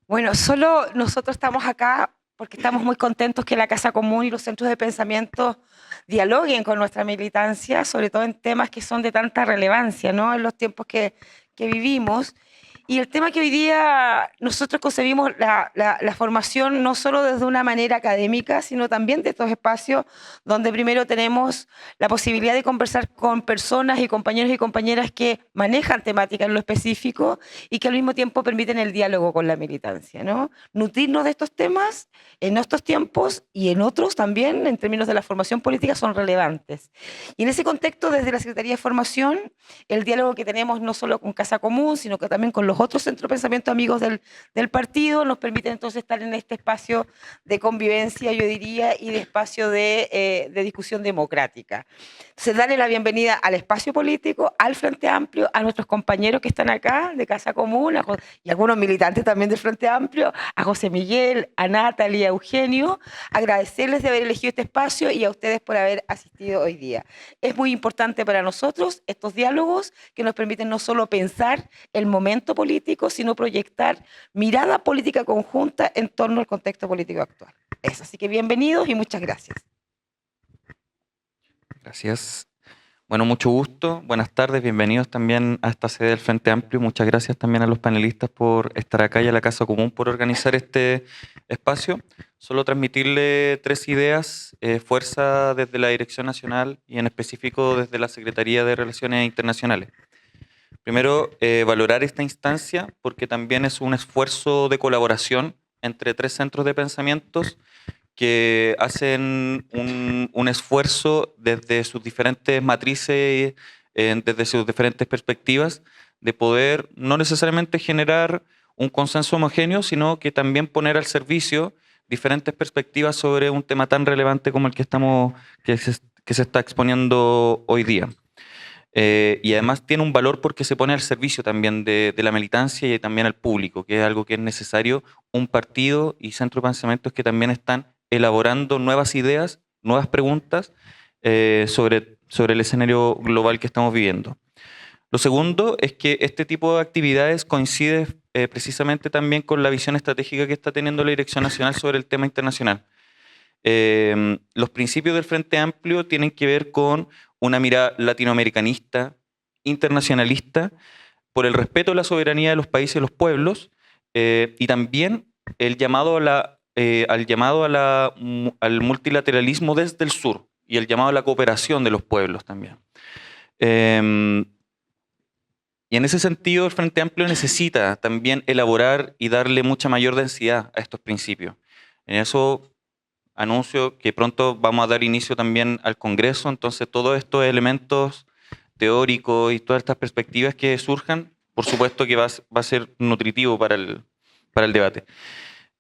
Bueno, solo nosotros estamos acá porque estamos muy contentos que la Casa Común y los centros de pensamiento dialoguen con nuestra militancia, sobre todo en temas que son de tanta relevancia, ¿no? En los tiempos que vivimos. Y el tema que hoy día nosotros concebimos la formación no solo desde una manera académica, sino también de estos espacios donde primero tenemos la posibilidad de conversar con personas y compañeros y compañeras que manejan temática en lo específico y que al mismo tiempo permiten el diálogo con la militancia, ¿no? Nutrirnos de estos temas en estos tiempos y en otros también, en términos de la formación política, son relevantes. Y en ese contexto, desde la Secretaría de Formación, el diálogo que tenemos no solo con Casa Común, sino que también con los otros centros de pensamiento amigos del partido, nos permite entonces estar en este espacio de convivencia, yo diría, y de espacio de discusión democrática. Entonces, darle la bienvenida al espacio político, al Frente Amplio, a nuestros compañeros que están acá de Casa Común y algunos militantes también del Frente Amplio, a José Miguel, a Natalie, a Eugenio, agradecerles de haber elegido este espacio y a ustedes por haber asistido hoy día. Es muy importante para nosotros estos diálogos que nos permiten no solo pensar el momento político, sino proyectar mirada política conjunta en torno al contexto político actual. Eso, así que bienvenidos y muchas gracias. Gracias. Bueno, mucho gusto. Buenas tardes. Bienvenidos también a esta sede del Frente Amplio. Muchas gracias también a los panelistas por estar acá y a la Casa Común por organizar este espacio. Solo transmitirle tres ideas, fuerza desde la Dirección Nacional y en específico desde la Secretaría de Relaciones Internacionales. Primero, valorar esta instancia porque también es un esfuerzo de colaboración entre tres centros de pensamientos que hacen un esfuerzo desde sus diferentes matrices, desde sus diferentes perspectivas, de poder no necesariamente generar un consenso homogéneo, sino que también poner al servicio diferentes perspectivas sobre un tema tan relevante como el que que se está exponiendo hoy día. Y además tiene un valor porque se pone al servicio también de la militancia y también al público, que es algo que es necesario, un partido y centro de pensamientos que también están elaborando nuevas ideas, nuevas preguntas sobre el escenario global que estamos viviendo. Lo segundo es que este tipo de actividades coincide precisamente también con la visión estratégica que está teniendo la Dirección Nacional sobre el tema internacional. Los principios del Frente Amplio tienen que ver con una mirada latinoamericanista, internacionalista, por el respeto a la soberanía de los países y los pueblos, y también el llamado al multilateralismo desde el sur y el llamado a la cooperación de los pueblos también. Y en ese sentido, el Frente Amplio necesita también elaborar y darle mucha mayor densidad a estos principios. En eso anuncio que pronto vamos a dar inicio también al Congreso, entonces todos estos elementos teóricos y todas estas perspectivas que surjan, por supuesto que va a ser nutritivo para el debate.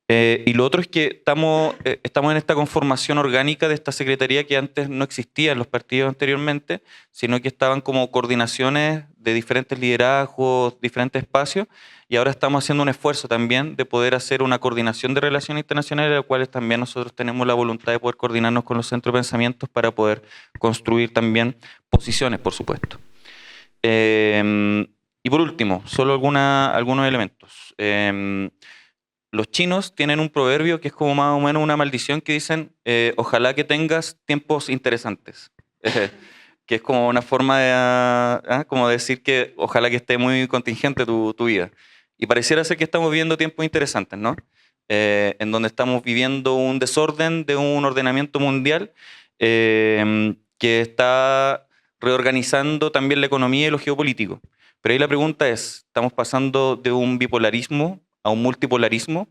Y lo otro es que estamos en esta conformación orgánica de esta secretaría que antes no existía en los partidos anteriormente, sino que estaban como coordinaciones de diferentes liderazgos, diferentes espacios, y ahora estamos haciendo un esfuerzo también de poder hacer una coordinación de relaciones internacionales, a las cuales también nosotros tenemos la voluntad de poder coordinarnos con los centros de pensamientos para poder construir también posiciones, por supuesto. Y por último, solo algunos elementos. Los chinos tienen un proverbio que es como más o menos una maldición que dicen, ojalá que tengas tiempos interesantes. Que es como una forma de como decir que ojalá que esté muy contingente tu vida. Y pareciera ser que estamos viviendo tiempos interesantes, ¿no? En donde estamos viviendo un desorden de un ordenamiento mundial que está reorganizando también la economía y lo geopolítico. Pero ahí la pregunta es, ¿estamos pasando de un bipolarismo a un multipolarismo?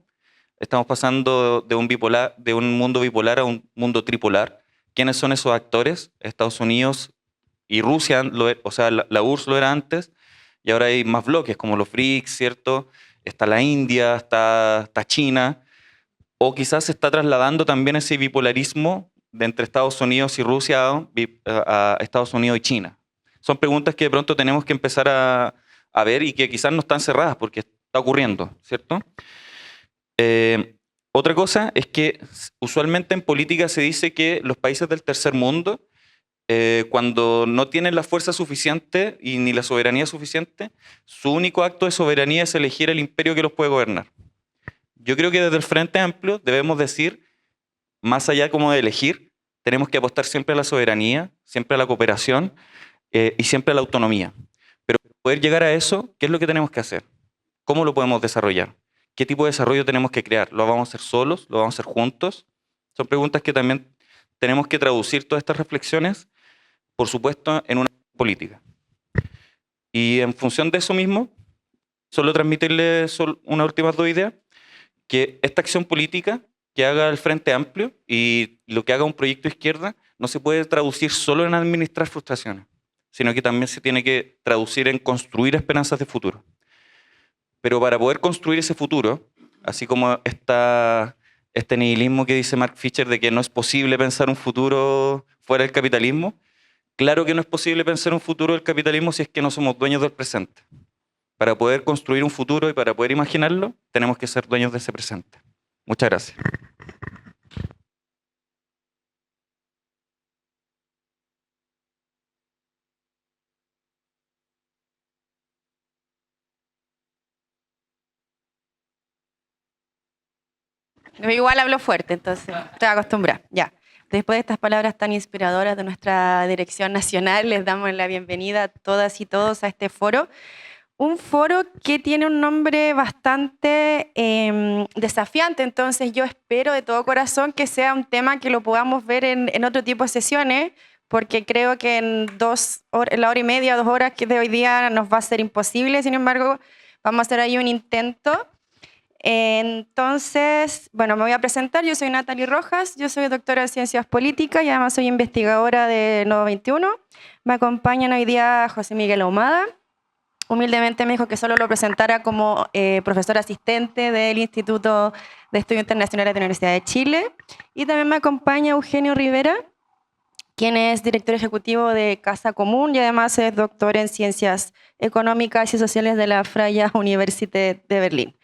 ¿Estamos pasando de un mundo bipolar a un mundo tripolar? ¿Quiénes son esos actores? Estados Unidos y Rusia, o sea, la URSS lo era antes, y ahora hay más bloques como los BRICS, ¿cierto? Está la India, está China, o quizás se está trasladando también ese bipolarismo de entre Estados Unidos y Rusia a Estados Unidos y China. Son preguntas que de pronto tenemos que empezar a ver y que quizás no están cerradas porque está ocurriendo, ¿cierto? Otra cosa es que usualmente en política se dice que los países del tercer mundo, cuando no tienen la fuerza suficiente y ni la soberanía suficiente, su único acto de soberanía es elegir el imperio que los puede gobernar. Yo creo que desde el Frente Amplio debemos decir, más allá como de elegir, tenemos que apostar siempre a la soberanía, siempre a la cooperación y siempre a la autonomía. Pero para poder llegar a eso, ¿qué es lo que tenemos que hacer? ¿Cómo lo podemos desarrollar? ¿Qué tipo de desarrollo tenemos que crear? ¿Lo vamos a hacer solos? ¿Lo vamos a hacer juntos? Son preguntas que también tenemos que traducir todas estas reflexiones, por supuesto, en una política. Y en función de eso mismo, solo transmitirle unas últimas dos ideas, que esta acción política que haga el Frente Amplio y lo que haga un proyecto de izquierda no se puede traducir solo en administrar frustraciones, sino que también se tiene que traducir en construir esperanzas de futuro. Pero para poder construir ese futuro, así como este nihilismo que dice Mark Fisher de que no es posible pensar un futuro fuera del capitalismo, claro que no es posible pensar un futuro del capitalismo si es que no somos dueños del presente. Para poder construir un futuro y para poder imaginarlo, tenemos que ser dueños de ese presente. Muchas gracias. Igual hablo fuerte, entonces estoy acostumbrada. Ya. Después de estas palabras tan inspiradoras de nuestra dirección nacional, les damos la bienvenida a todas y todos a este foro. Un foro que tiene un nombre bastante desafiante, entonces yo espero de todo corazón que sea un tema que lo podamos ver en otro tipo de sesiones, porque creo que en la hora y media, 2 horas que de hoy día nos va a ser imposible. Sin embargo, vamos a hacer ahí un intento. Entonces, bueno, me voy a presentar. Yo soy Natalie Rojas, yo soy doctora en Ciencias Políticas y además soy investigadora de Nodo 21. Me acompañan hoy día José Miguel Ahumada. Humildemente me dijo que solo lo presentara como profesor asistente del Instituto de Estudios Internacionales de la Universidad de Chile. Y también me acompaña Eugenio Rivera, quien es director ejecutivo de Casa Común y además es doctor en Ciencias Económicas y Sociales de la Freie Universität de Berlín.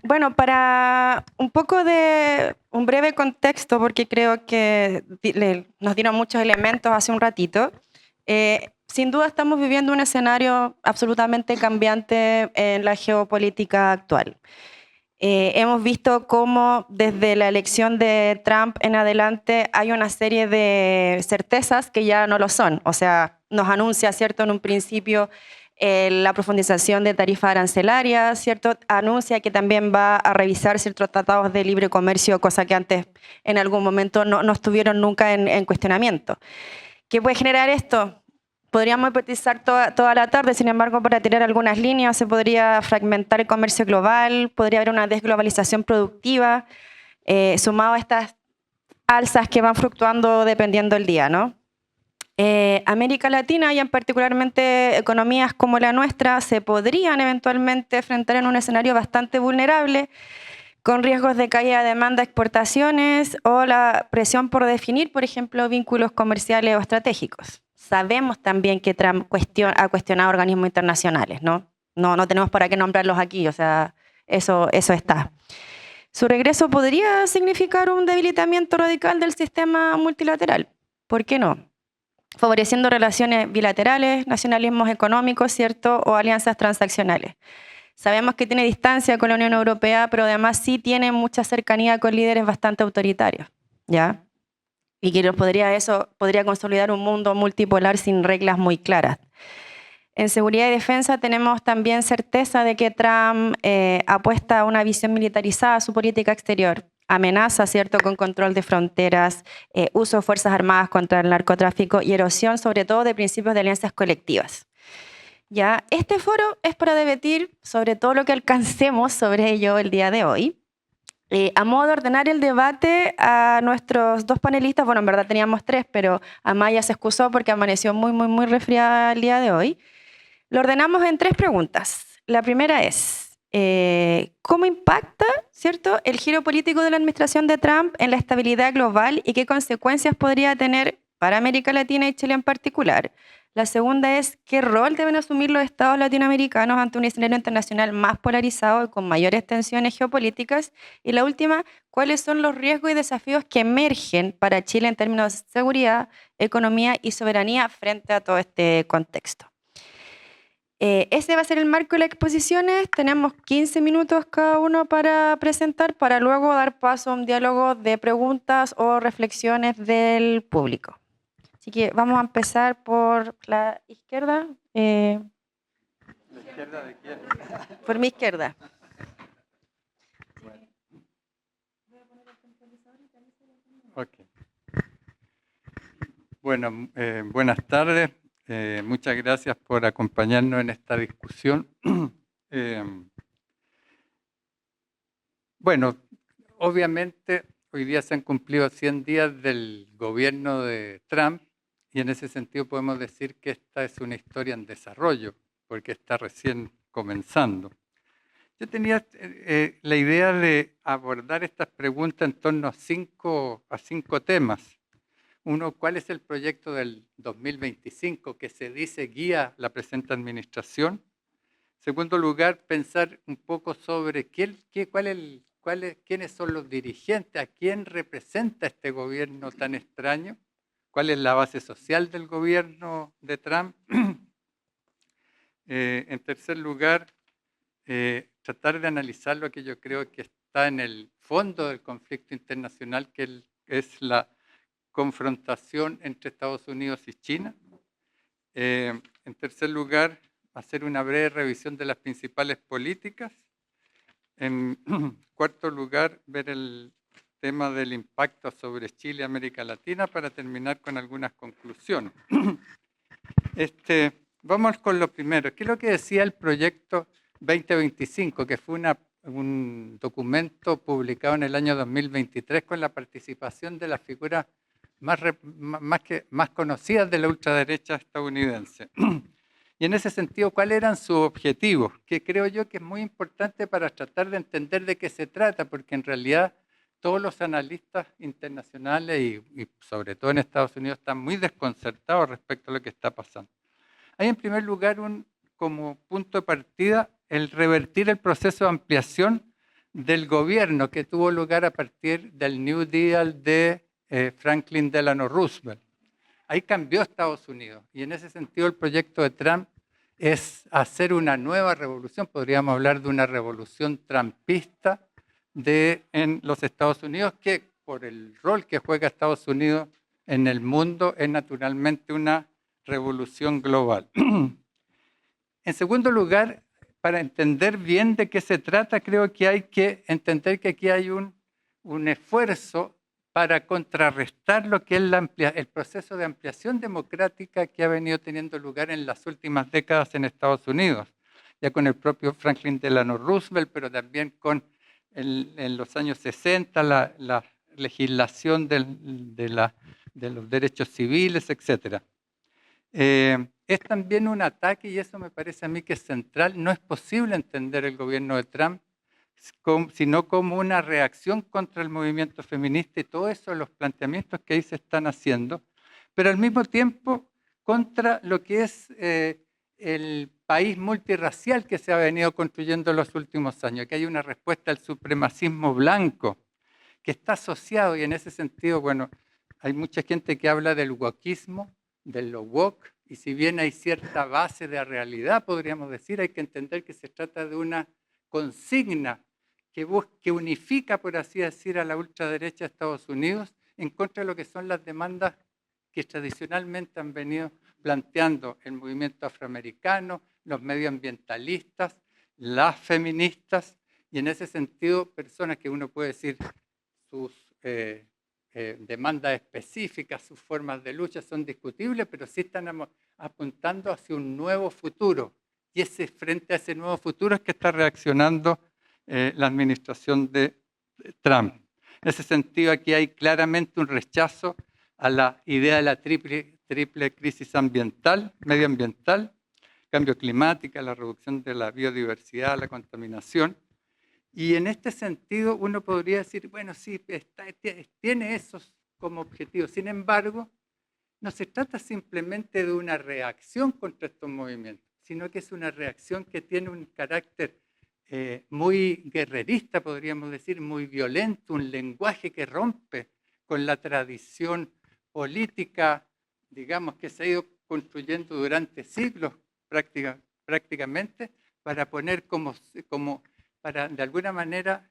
Bueno, para un poco de un breve contexto, porque creo que nos dieron muchos elementos hace un ratito, sin duda estamos viviendo un escenario absolutamente cambiante en la geopolítica actual. Hemos visto cómo desde la elección de Trump en adelante hay una serie de certezas que ya no lo son. O sea, nos anuncia, ¿cierto?, en un principio la profundización de tarifas arancelarias, ¿cierto? Anuncia que también va a revisar ciertos tratados de libre comercio, cosa que antes en algún momento no estuvieron nunca en cuestionamiento. ¿Qué puede generar esto? Podríamos hipotetizar toda la tarde, sin embargo, para tirar algunas líneas, se podría fragmentar el comercio global, podría haber una desglobalización productiva, sumado a estas alzas que van fluctuando dependiendo del día, ¿no? América Latina y en particularmente economías como la nuestra se podrían eventualmente enfrentar en un escenario bastante vulnerable con riesgos de caída de demanda, exportaciones o la presión por definir, por ejemplo, vínculos comerciales o estratégicos. Sabemos también que Trump ha cuestionado organismos internacionales, ¿no? No tenemos para qué nombrarlos aquí, o sea, eso está. Su regreso podría significar un debilitamiento radical del sistema multilateral. ¿Por qué no? Favoreciendo relaciones bilaterales, nacionalismos económicos, ¿cierto?, o alianzas transaccionales. Sabemos que tiene distancia con la Unión Europea, pero además sí tiene mucha cercanía con líderes bastante autoritarios, ¿ya? Y que eso podría consolidar un mundo multipolar sin reglas muy claras. En seguridad y defensa tenemos también certeza de que Trump apuesta a una visión militarizada a su política exterior. Amenaza, ¿cierto?, con control de fronteras, uso de fuerzas armadas contra el narcotráfico y erosión, sobre todo, de principios de alianzas colectivas. ¿Ya? Este foro es para debatir sobre todo lo que alcancemos sobre ello el día de hoy. A modo de ordenar el debate a nuestros 2 panelistas, bueno, en verdad teníamos 3, pero Amaya se excusó porque amaneció muy resfriada el día de hoy. Lo ordenamos en 3 preguntas. La primera es, ¿cómo impacta, ¿cierto?, el giro político de la administración de Trump en la estabilidad global y qué consecuencias podría tener para América Latina y Chile en particular? La segunda es, ¿qué rol deben asumir los estados latinoamericanos ante un escenario internacional más polarizado y con mayores tensiones geopolíticas? Y la última, ¿cuáles son los riesgos y desafíos que emergen para Chile en términos de seguridad, economía y soberanía frente a todo este contexto? Ese va a ser el marco de las exposiciones. Tenemos 15 minutos cada uno para presentar, para luego dar paso a un diálogo de preguntas o reflexiones del público. Así que vamos a empezar por la izquierda. ¿La izquierda de quién? Por mi izquierda. Ok. Bueno, buenas tardes. Muchas gracias por acompañarnos en esta discusión. Bueno, obviamente hoy día se han cumplido 100 días del gobierno de Trump y en ese sentido podemos decir que esta es una historia en desarrollo, porque está recién comenzando. Yo tenía la idea de abordar estas preguntas en torno a cinco temas. Uno, ¿cuál es el proyecto del 2025 que se dice guía la presente administración? Segundo lugar, pensar un poco sobre quiénes son los dirigentes, a quién representa este gobierno tan extraño, cuál es la base social del gobierno de Trump. En tercer lugar, tratar de analizar lo que yo creo que está en el fondo del conflicto internacional, que es la confrontación entre Estados Unidos y China. En tercer lugar, hacer una breve revisión de las principales políticas. En cuarto lugar, ver el tema del impacto sobre Chile y América Latina para terminar con algunas conclusiones. Vamos con lo primero. ¿Qué es lo que decía el proyecto 2025, que fue un documento publicado en el año 2023 con la participación de las figuras más conocidas de la ultraderecha estadounidense? Y en ese sentido, ¿cuáles eran sus objetivos? Que creo yo que es muy importante para tratar de entender de qué se trata, porque en realidad todos los analistas internacionales y sobre todo en Estados Unidos están muy desconcertados respecto a lo que está pasando. Hay en primer lugar como punto de partida el revertir el proceso de ampliación del gobierno que tuvo lugar a partir del New Deal de Franklin Delano Roosevelt. Ahí cambió Estados Unidos y en ese sentido el proyecto de Trump es hacer una nueva revolución, podríamos hablar de una revolución trumpista en los Estados Unidos, que por el rol que juega Estados Unidos en el mundo es naturalmente una revolución global. En segundo lugar, para entender bien de qué se trata, creo que hay que entender que aquí hay un esfuerzo para contrarrestar lo que es el proceso de ampliación democrática que ha venido teniendo lugar en las últimas décadas en Estados Unidos, ya con el propio Franklin Delano Roosevelt, pero también en los años 60 la legislación de los derechos civiles, etc. Es también un ataque, y eso me parece a mí que es central. No es posible entender el gobierno de Trump sino como una reacción contra el movimiento feminista y todos esos los planteamientos que ahí se están haciendo, pero al mismo tiempo contra lo que es el país multirracial que se ha venido construyendo en los últimos años, que hay una respuesta al supremacismo blanco que está asociado, y en ese sentido, bueno, hay mucha gente que habla del wokeismo, de lo woke, y si bien hay cierta base de realidad, podríamos decir, hay que entender que se trata de una consigna que unifica, por así decir, a la ultraderecha de Estados Unidos en contra de lo que son las demandas que tradicionalmente han venido planteando el movimiento afroamericano, los medioambientalistas, las feministas, y en ese sentido personas que uno puede decir sus demandas específicas, sus formas de lucha son discutibles, pero sí están apuntando hacia un nuevo futuro. Y frente a ese nuevo futuro es que está reaccionando la administración de Trump. En ese sentido, aquí hay claramente un rechazo a la idea de la triple crisis medioambiental, cambio climático, la reducción de la biodiversidad, la contaminación. Y en este sentido, uno podría decir, bueno, sí, tiene esos como objetivos. Sin embargo, no se trata simplemente de una reacción contra estos movimientos, sino que es una reacción que tiene un carácter muy guerrerista, podríamos decir, muy violento, un lenguaje que rompe con la tradición política, digamos, que se ha ido construyendo durante siglos prácticamente para poner para de alguna manera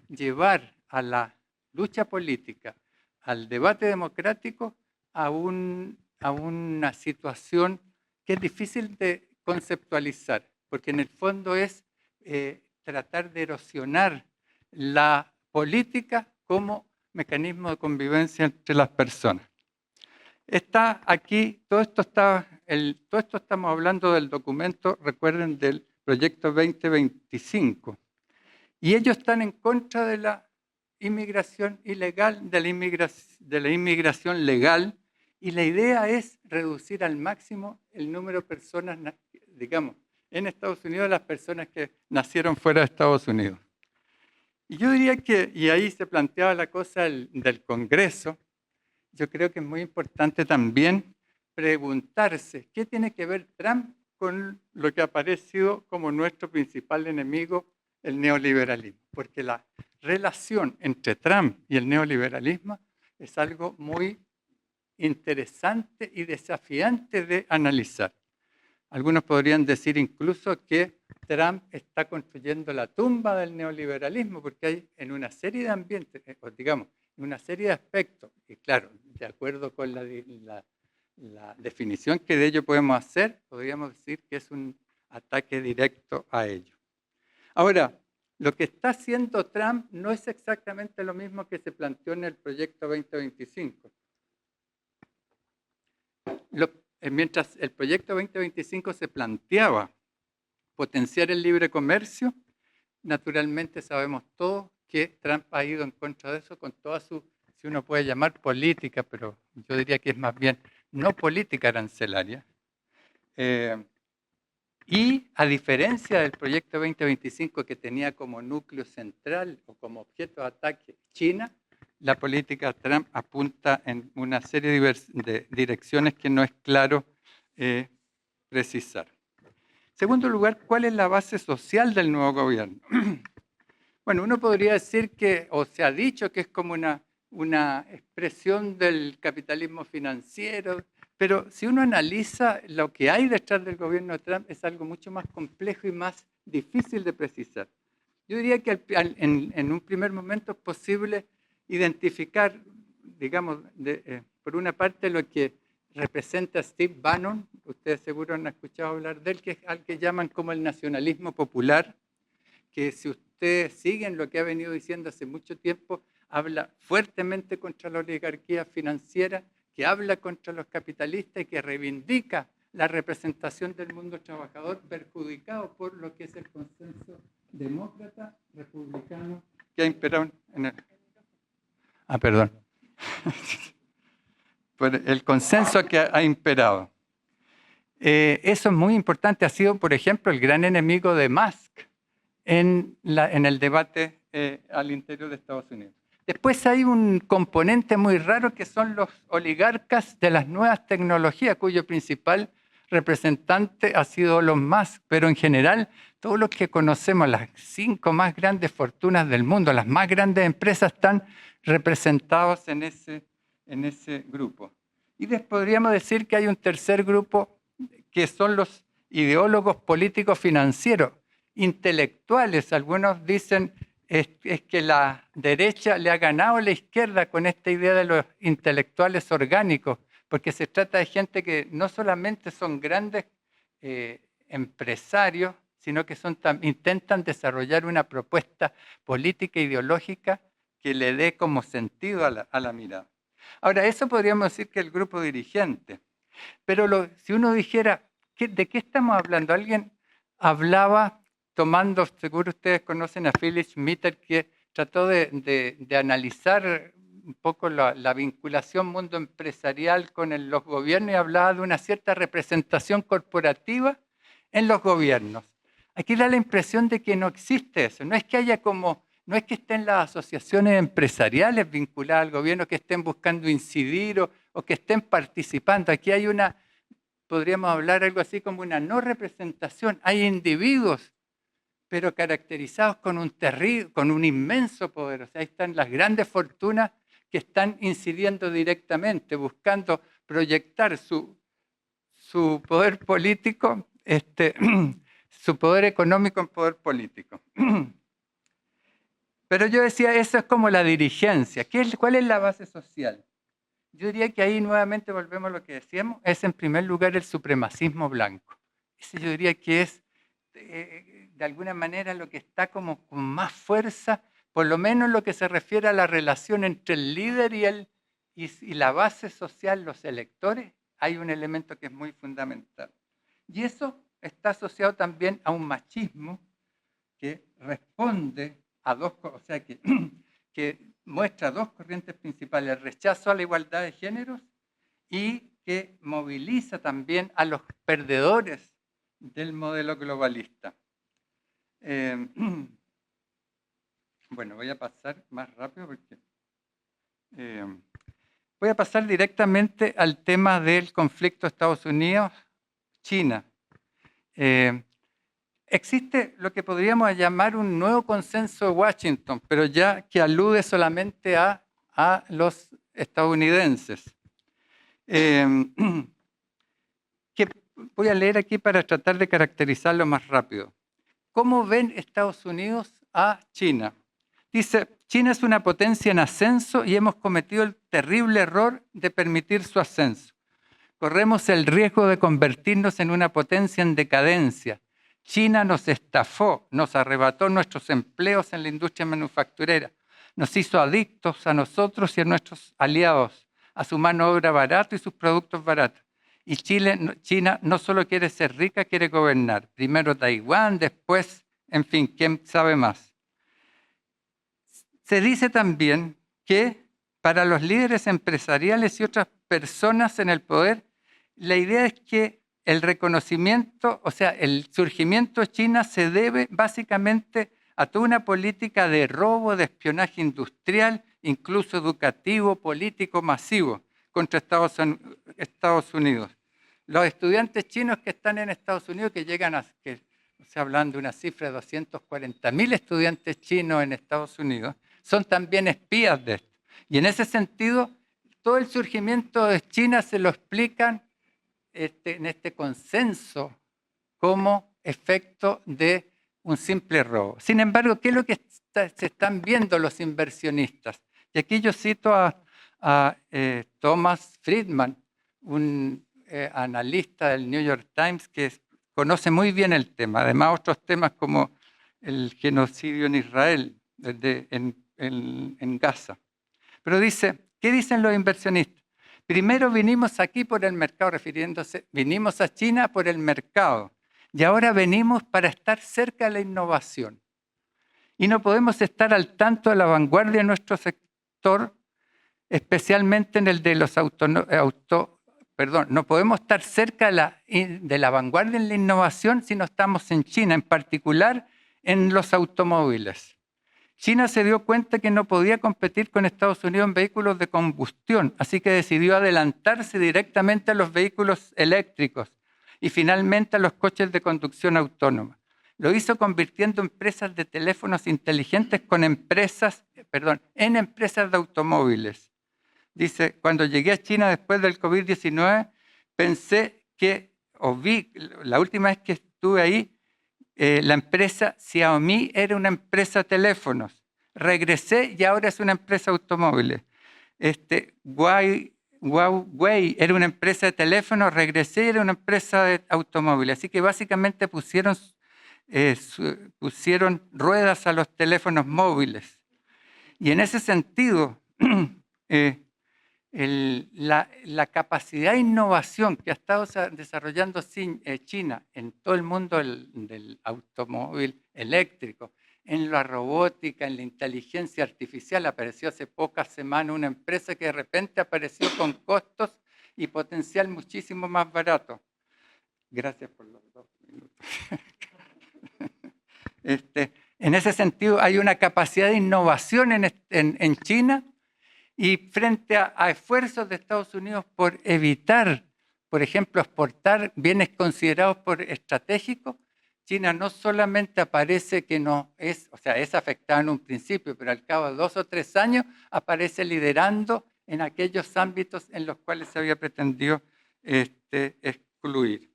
llevar a la lucha política, al debate democrático, a una situación que es difícil de conceptualizar, porque en el fondo es tratar de erosionar la política como mecanismo de convivencia entre las personas. Está aquí, todo esto estamos hablando del documento, recuerden, del proyecto 2025. Y ellos están en contra de la inmigración ilegal, de la inmigración legal, y la idea es reducir al máximo el número de personas, digamos, en Estados Unidos, las personas que nacieron fuera de Estados Unidos. Y yo diría que, y ahí se planteaba la cosa del Congreso, yo creo que es muy importante también preguntarse qué tiene que ver Trump con lo que ha aparecido como nuestro principal enemigo, el neoliberalismo. Porque la relación entre Trump y el neoliberalismo es algo muy interesante y desafiante de analizar. Algunos podrían decir incluso que Trump está construyendo la tumba del neoliberalismo, porque hay en una serie de ambientes, digamos, en una serie de aspectos, y claro, de acuerdo con la definición que de ello podemos hacer, podríamos decir que es un ataque directo a ello. Ahora, lo que está haciendo Trump no es exactamente lo mismo que se planteó en el proyecto 2025. Mientras el proyecto 2025 se planteaba potenciar el libre comercio, naturalmente sabemos todos que Trump ha ido en contra de eso con toda su, si uno puede llamar política, pero yo diría que es más bien no política arancelaria. Y a diferencia del proyecto 2025 que tenía como núcleo central o como objeto de ataque China, la política Trump apunta en una serie de direcciones que no es claro precisar. En segundo lugar, ¿cuál es la base social del nuevo gobierno? Bueno, uno podría decir que, o se ha dicho que es como una expresión del capitalismo financiero, pero si uno analiza lo que hay detrás del gobierno de Trump es algo mucho más complejo y más difícil de precisar. Yo diría que en un primer momento es posible identificar, digamos, por una parte lo que representa Steve Bannon, ustedes seguro han escuchado hablar de él, que es al que llaman como el nacionalismo popular, que si ustedes siguen lo que ha venido diciendo hace mucho tiempo, habla fuertemente contra la oligarquía financiera, que habla contra los capitalistas y que reivindica la representación del mundo trabajador perjudicado por lo que es el consenso demócrata, republicano, que ha imperado en el... perdón. Por el consenso que ha imperado. Eso es muy importante. Ha sido, por ejemplo, el gran enemigo de Musk en el debate al interior de Estados Unidos. Después hay un componente muy raro que son los oligarcas de las nuevas tecnologías, cuyo principal representante ha sido Elon Musk, pero en general todos los que conocemos, las 5 más grandes fortunas del mundo, las más grandes empresas están representados en ese grupo. Y les podríamos decir que hay un tercer grupo que son los ideólogos políticos financieros, intelectuales. Algunos dicen es que la derecha le ha ganado a la izquierda con esta idea de los intelectuales orgánicos, porque se trata de gente que no solamente son grandes empresarios, sino que intentan desarrollar una propuesta política e ideológica que le dé como sentido a la mirada. Ahora, eso podríamos decir que el grupo dirigente, pero si uno dijera, ¿de qué estamos hablando? Alguien hablaba tomando, seguro ustedes conocen a Philip Schmitter, que trató de analizar un poco la vinculación mundo empresarial con los gobiernos y hablaba de una cierta representación corporativa en los gobiernos. Aquí da la impresión de que no existe eso, no es que haya no es que estén las asociaciones empresariales vinculadas al gobierno, que estén buscando incidir o que estén participando. Aquí hay podríamos hablar algo así como una no representación. Hay individuos, pero caracterizados con un inmenso poder. O sea, ahí están las grandes fortunas que están incidiendo directamente, buscando proyectar su poder político su poder económico en poder político. Pero yo decía, eso es como la dirigencia. ¿Cuál es la base social? Yo diría que ahí nuevamente volvemos a lo que decíamos, es en primer lugar el supremacismo blanco. Ese yo diría que es de alguna manera lo que está como con más fuerza, por lo menos en lo que se refiere a la relación entre el líder y la base social, los electores, hay un elemento que es muy fundamental. Y eso está asociado también a un machismo que responde a dos cosas, o sea, que muestra dos corrientes principales, el rechazo a la igualdad de géneros y que moviliza también a los perdedores del modelo globalista. Bueno, voy a pasar más rápido porque voy a pasar directamente al tema del conflicto Estados Unidos-China. Existe lo que podríamos llamar un nuevo consenso de Washington, pero ya que alude solamente a los estadounidenses. Que voy a leer aquí para tratar de caracterizarlo más rápido. ¿Cómo ven Estados Unidos a China? Dice, China es una potencia en ascenso y hemos cometido el terrible error de permitir su ascenso. Corremos el riesgo de convertirnos en una potencia en decadencia. China nos estafó, nos arrebató nuestros empleos en la industria manufacturera, nos hizo adictos a nosotros y a nuestros aliados, a su mano de obra barata y sus productos baratos. Y China no solo quiere ser rica, quiere gobernar. Primero Taiwán, después, en fin, ¿quién sabe más? Se dice también que para los líderes empresariales y otras personas en el poder, la idea es que el reconocimiento, o sea, el surgimiento de China se debe básicamente a toda una política de robo, de espionaje industrial, incluso educativo, político, masivo contra Estados Unidos. Los estudiantes chinos que están en Estados Unidos, que llegan a, se hablan de una cifra de 240.000 estudiantes chinos en Estados Unidos, son también espías de esto. Y en ese sentido, todo el surgimiento de China se lo explican en este consenso como efecto de un simple robo. Sin embargo, ¿qué es lo que se están viendo los inversionistas? Y aquí yo cito a Thomas Friedman, un analista del New York Times que conoce muy bien el tema, además otros temas como el genocidio en Israel, en Gaza. Pero dice, ¿qué dicen los inversionistas? Primero vinimos aquí por el mercado, refiriéndose, vinimos a China por el mercado y ahora venimos para estar cerca de la innovación. Y no podemos estar al tanto de la vanguardia de nuestro sector, especialmente en el de los no podemos estar cerca de la vanguardia en la innovación si no estamos en China, en particular en los automóviles. China se dio cuenta que no podía competir con Estados Unidos en vehículos de combustión, así que decidió adelantarse directamente a los vehículos eléctricos y finalmente a los coches de conducción autónoma. Lo hizo convirtiendo empresas de teléfonos inteligentes en empresas de automóviles. Dice, cuando llegué a China después del COVID-19, pensé la última vez que estuve ahí, la empresa Xiaomi era una empresa de teléfonos. Regresé y ahora es una empresa de automóviles. Huawei era una empresa de teléfonos, regresé y era una empresa de automóviles. Así que básicamente pusieron ruedas a los teléfonos móviles. Y en ese sentido, la capacidad de innovación que ha estado desarrollando China en todo el mundo del automóvil eléctrico, en la robótica, en la inteligencia artificial, apareció hace pocas semanas una empresa que de repente apareció con costos y potencial muchísimo más barato. Gracias por los 2 minutos. En ese sentido, hay una capacidad de innovación en China. Y frente a esfuerzos de Estados Unidos por evitar, por ejemplo, exportar bienes considerados por estratégicos, China no solamente aparece que no es, o sea, es afectada en un principio, pero al cabo de 2 o 3 años aparece liderando en aquellos ámbitos en los cuales se había pretendido excluir.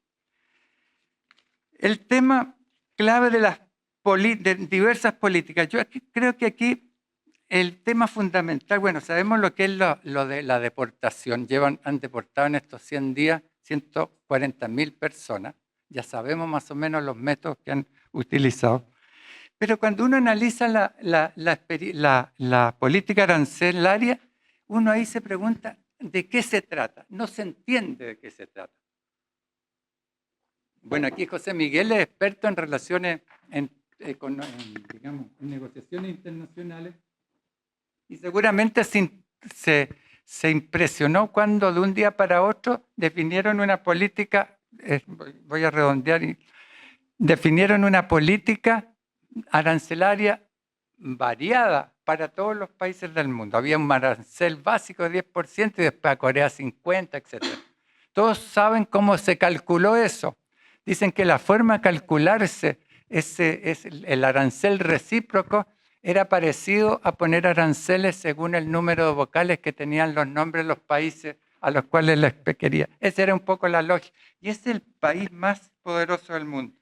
el tema clave de las de diversas políticas. Yo creo que aquí el tema fundamental, bueno, sabemos lo que es lo de la deportación. Han deportado en estos 100 días 140.000 personas. Ya sabemos más o menos los métodos que han utilizado. Pero cuando uno analiza la política arancelaria, uno ahí se pregunta de qué se trata. No se entiende de qué se trata. Bueno, aquí José Miguel es experto en relaciones, digamos, en negociaciones internacionales, y seguramente se impresionó cuando de un día para otro definieron una política, voy a redondear, definieron una política arancelaria variada para todos los países del mundo. Había un arancel básico de 10% y después a Corea 50%, etc. Todos saben cómo se calculó eso. Dicen que la forma de calcularse el arancel recíproco era parecido a poner aranceles según el número de vocales que tenían los nombres de los países a los cuales les quería. Esa era un poco la lógica. Y es el país más poderoso del mundo.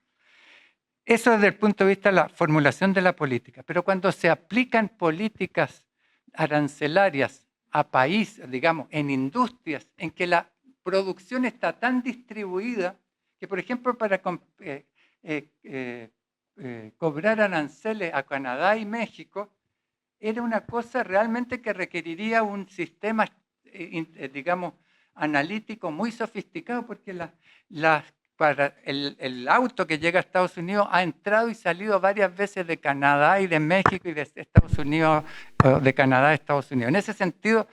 Eso desde el punto de vista de la formulación de la política. Pero cuando se aplican políticas arancelarias a países, digamos, en industrias, en que la producción está tan distribuida que, por ejemplo, para cobrar aranceles a Canadá y México, era una cosa realmente que requeriría un sistema, digamos, analítico muy sofisticado, porque para el auto que llega a Estados Unidos ha entrado y salido varias veces de Canadá y de México y de Estados Unidos, de Canadá a Estados Unidos. En ese sentido,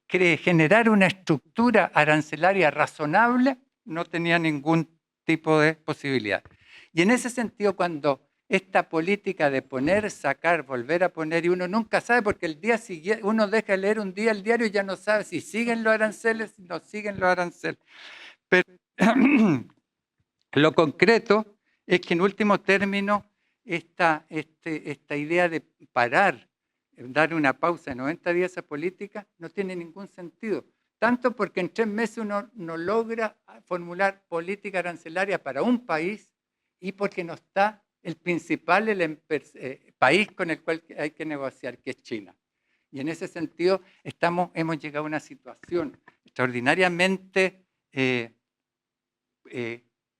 generar una estructura arancelaria razonable no tenía ningún tipo de posibilidad. Y en ese sentido, cuando esta política de poner, sacar, volver a poner, y uno nunca sabe, porque el día siguiente, uno deja de leer un día el diario y ya no sabe si siguen los aranceles, si no siguen los aranceles. Pero lo concreto es que en último término, esta idea de parar, dar una pausa de 90 días a esa política, no tiene ningún sentido. Tanto porque en 3 meses uno no logra formular política arancelaria para un país, y porque no está el principal país con el cual hay que negociar, que es China. Y en ese sentido hemos llegado a una situación extraordinariamente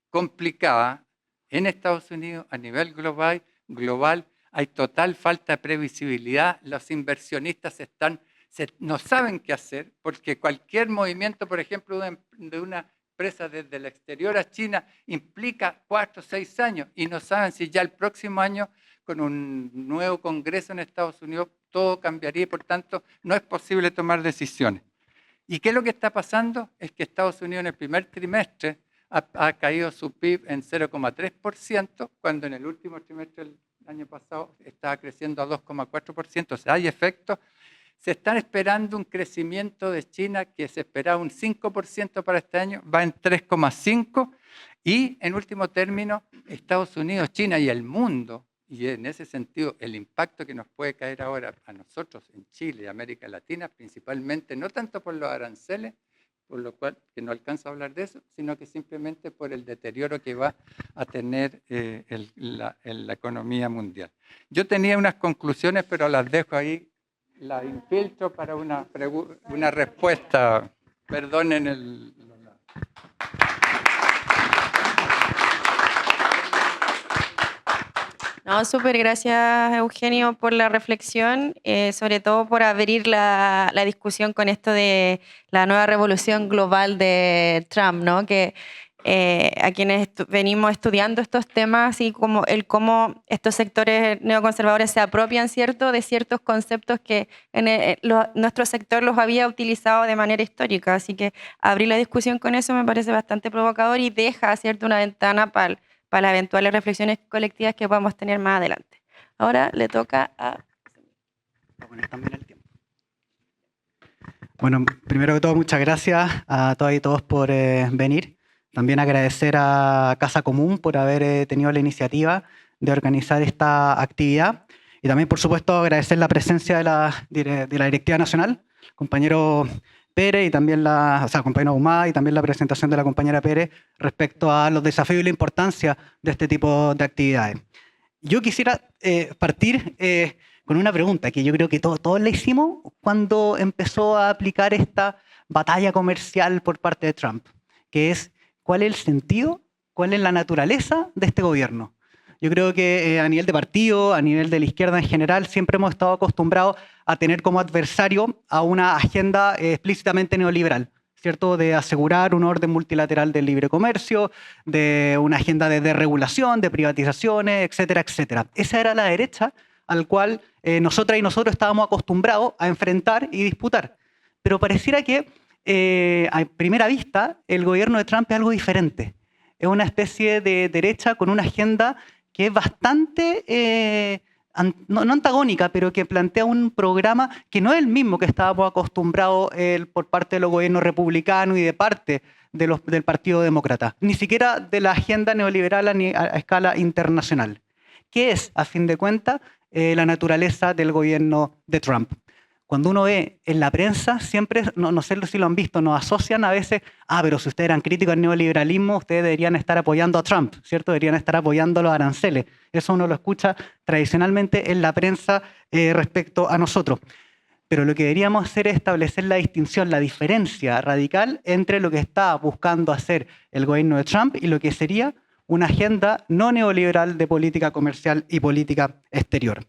complicada en Estados Unidos a nivel global. Hay total falta de previsibilidad. Los inversionistas no saben qué hacer, porque cualquier movimiento, por ejemplo, de una empresa desde el exterior a China implica 4 o 6 años, y no saben si ya el próximo año, con un nuevo Congreso en Estados Unidos, todo cambiaría, y por tanto no es posible tomar decisiones. ¿Y qué es lo que está pasando? Es que Estados Unidos en el primer trimestre ha caído su PIB en 0,3%, cuando en el último trimestre del año pasado estaba creciendo a 2,4%. O sea, hay efectos. Se está esperando un crecimiento de China que se esperaba un 5% para este año, va en 3,5%, y en último término, Estados Unidos, China y el mundo, y en ese sentido el impacto que nos puede caer ahora a nosotros en Chile y América Latina, principalmente, no tanto por los aranceles, por lo cual que no alcanzo a hablar de eso, sino que simplemente por el deterioro que va a tener la economía mundial. Yo tenía unas conclusiones, pero las dejo ahí. La infiltro para una respuesta. Perdonen el... No, súper gracias, Eugenio, por la reflexión, sobre todo por abrir la discusión con esto de la nueva revolución global de Trump, ¿no? Que a quienes venimos estudiando estos temas y cómo estos sectores neoconservadores se apropian, ¿cierto?, de ciertos conceptos que nuestro sector los había utilizado de manera histórica. Así que abrir la discusión con eso me parece bastante provocador y deja, ¿cierto?, una ventana para las eventuales reflexiones colectivas que podamos tener más adelante. Ahora le toca a... Voy a poner también el tiempo. Bueno, primero que todo, muchas gracias a todas y todos por venir. También agradecer a Casa Común por haber tenido la iniciativa de organizar esta actividad. Y también, por supuesto, agradecer la presencia de la Directiva Nacional, compañero Pérez y también la compañera Ahumada y también la presentación de la compañera Pérez respecto a los desafíos y la importancia de este tipo de actividades. Yo quisiera partir con una pregunta que yo creo que todos la hicimos cuando empezó a aplicar esta batalla comercial por parte de Trump, que es ¿cuál es el sentido, cuál es la naturaleza de este gobierno? Yo creo que a nivel de partido, a nivel de la izquierda en general, siempre hemos estado acostumbrados a tener como adversario a una agenda explícitamente neoliberal, ¿cierto? De asegurar un orden multilateral del libre comercio, de una agenda de desregulación, de privatizaciones, etcétera, etcétera. Esa era la derecha al cual nosotras y nosotros estábamos acostumbrados a enfrentar y disputar. Pero pareciera que a primera vista el gobierno de Trump es algo diferente. Es una especie de derecha con una agenda que es bastante, no antagónica, pero que plantea un programa que no es el mismo que estábamos acostumbrados por parte de los gobiernos republicanos y de parte del Partido Demócrata, ni siquiera de la agenda neoliberal a escala internacional, que es, a fin de cuentas, la naturaleza del gobierno de Trump. Cuando uno ve en la prensa, siempre, no sé si lo han visto, nos asocian a veces, pero si ustedes eran críticos al neoliberalismo, ustedes deberían estar apoyando a Trump, ¿cierto? Deberían estar apoyando los aranceles. Eso uno lo escucha tradicionalmente en la prensa respecto a nosotros. Pero lo que deberíamos hacer es establecer la distinción, la diferencia radical entre lo que está buscando hacer el gobierno de Trump y lo que sería una agenda no neoliberal de política comercial y política exterior.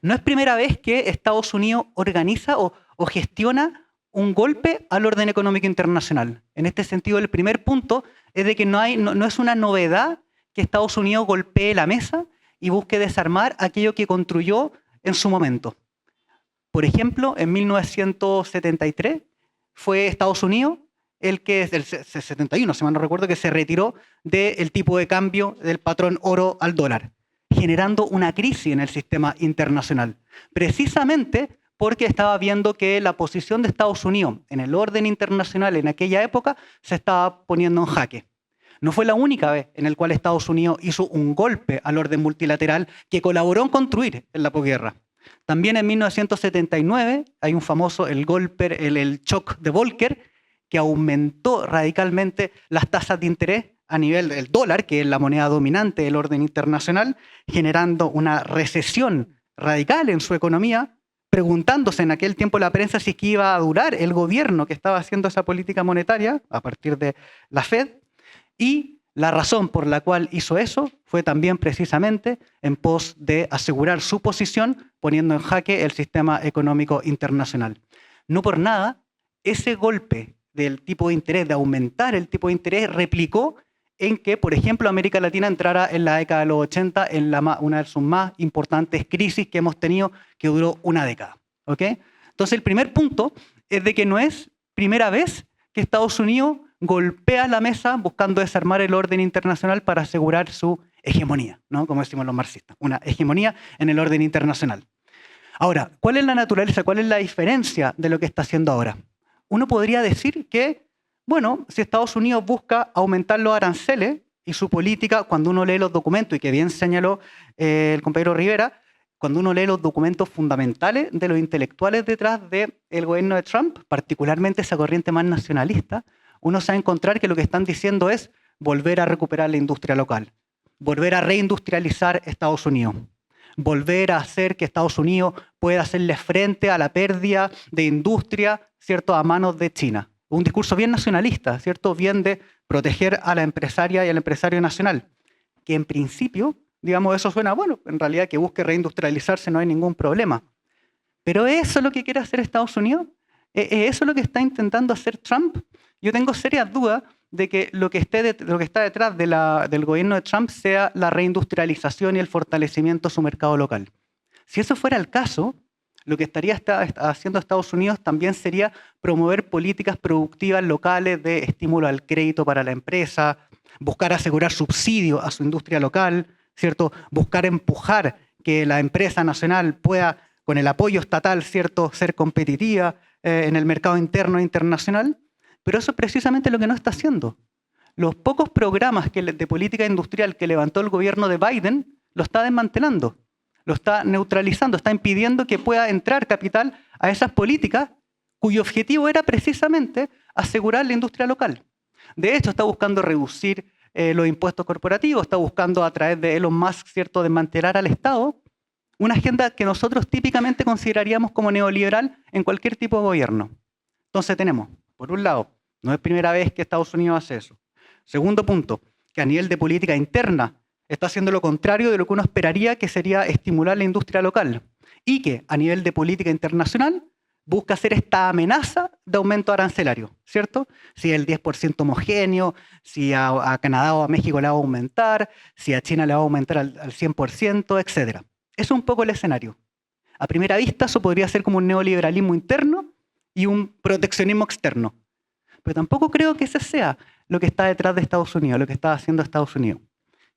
No es primera vez que Estados Unidos organiza o gestiona un golpe al orden económico internacional. En este sentido, el primer punto es de que no es una novedad que Estados Unidos golpee la mesa y busque desarmar aquello que construyó en su momento. Por ejemplo, en 1973 fue Estados Unidos el 71, si mal no recuerdo, que se retiró del tipo de cambio del patrón oro al dólar, generando una crisis en el sistema internacional, precisamente porque estaba viendo que la posición de Estados Unidos en el orden internacional en aquella época se estaba poniendo en jaque. No fue la única vez en la cual Estados Unidos hizo un golpe al orden multilateral que colaboró en construir en la posguerra. También en 1979 hay un famoso, el shock de Volcker, que aumentó radicalmente las tasas de interés a nivel del dólar, que es la moneda dominante del orden internacional, generando una recesión radical en su economía, preguntándose en aquel tiempo la prensa si es que iba a durar el gobierno que estaba haciendo esa política monetaria a partir de la Fed. Y la razón por la cual hizo eso fue también precisamente en pos de asegurar su posición, poniendo en jaque el sistema económico internacional. No por nada, ese golpe del tipo de interés, de aumentar el tipo de interés, replicó en que, por ejemplo, América Latina entrara en la década de los 80 en una de sus más importantes crisis que hemos tenido, que duró una década. ¿Okay? Entonces, el primer punto es de que no es primera vez que Estados Unidos golpea la mesa buscando desarmar el orden internacional para asegurar su hegemonía, ¿no? Como decimos los marxistas, una hegemonía en el orden internacional. Ahora, ¿cuál es la naturaleza, cuál es la diferencia de lo que está haciendo ahora? Uno podría decir que, bueno, si Estados Unidos busca aumentar los aranceles y su política, cuando uno lee los documentos, y que bien señaló el compañero Rivera, cuando uno lee los documentos fundamentales de los intelectuales detrás del gobierno de Trump, particularmente esa corriente más nacionalista, uno se va a encontrar que lo que están diciendo es volver a recuperar la industria local, volver a reindustrializar Estados Unidos, volver a hacer que Estados Unidos pueda hacerle frente a la pérdida de industria, ¿cierto?, a manos de China. Un discurso bien nacionalista, ¿cierto?, bien de proteger a la empresaria y al empresario nacional, que en principio, digamos, eso suena bueno, en realidad que busque reindustrializarse no hay ningún problema. Pero ¿eso es lo que quiere hacer Estados Unidos? ¿Eso es lo que está intentando hacer Trump? Yo tengo serias dudas de que lo que está detrás del gobierno de Trump sea la reindustrialización y el fortalecimiento de su mercado local. Si eso fuera el caso, lo que estaría haciendo Estados Unidos también sería promover políticas productivas locales de estímulo al crédito para la empresa, buscar asegurar subsidios a su industria local, ¿cierto? Buscar empujar que la empresa nacional pueda, con el apoyo estatal, ¿cierto?, ser competitiva en el mercado interno e internacional. Pero eso es precisamente lo que no está haciendo. Los pocos programas de política industrial que levantó el gobierno de Biden lo está desmantelando, lo está neutralizando, está impidiendo que pueda entrar capital a esas políticas cuyo objetivo era precisamente asegurar la industria local. De hecho, está buscando reducir los impuestos corporativos, está buscando a través de Elon Musk, ¿cierto?, desmantelar al Estado, una agenda que nosotros típicamente consideraríamos como neoliberal en cualquier tipo de gobierno. Entonces tenemos, por un lado, no es primera vez que Estados Unidos hace eso. Segundo punto, que a nivel de política interna está haciendo lo contrario de lo que uno esperaría, que sería estimular la industria local. Y que a nivel de política internacional busca hacer esta amenaza de aumento arancelario, ¿cierto? Si el 10% homogéneo, si a Canadá o a México le va a aumentar, si a China le va a aumentar al 100%, etc. Eso es un poco el escenario. A primera vista eso podría ser como un neoliberalismo interno y un proteccionismo externo. Pero tampoco creo que ese sea lo que está detrás de Estados Unidos, lo que está haciendo Estados Unidos.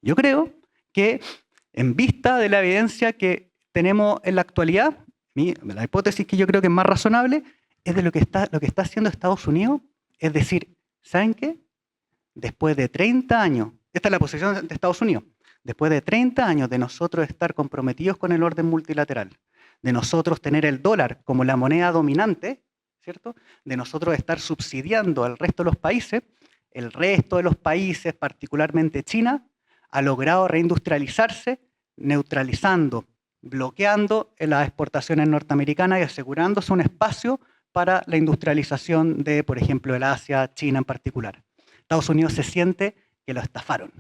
Yo creo que en vista de la evidencia que tenemos en la actualidad, la hipótesis que yo creo que es más razonable es de lo que está haciendo Estados Unidos, es decir, ¿saben qué? Después de 30 años, esta es la posición de Estados Unidos, después de 30 años de nosotros estar comprometidos con el orden multilateral, de nosotros tener el dólar como la moneda dominante, ¿cierto?, de nosotros estar subsidiando al resto de los países, el resto de los países, particularmente China, ha logrado reindustrializarse, neutralizando, bloqueando las exportaciones norteamericanas y asegurándose un espacio para la industrialización de, por ejemplo, el Asia, China en particular. Estados Unidos se siente que lo estafaron.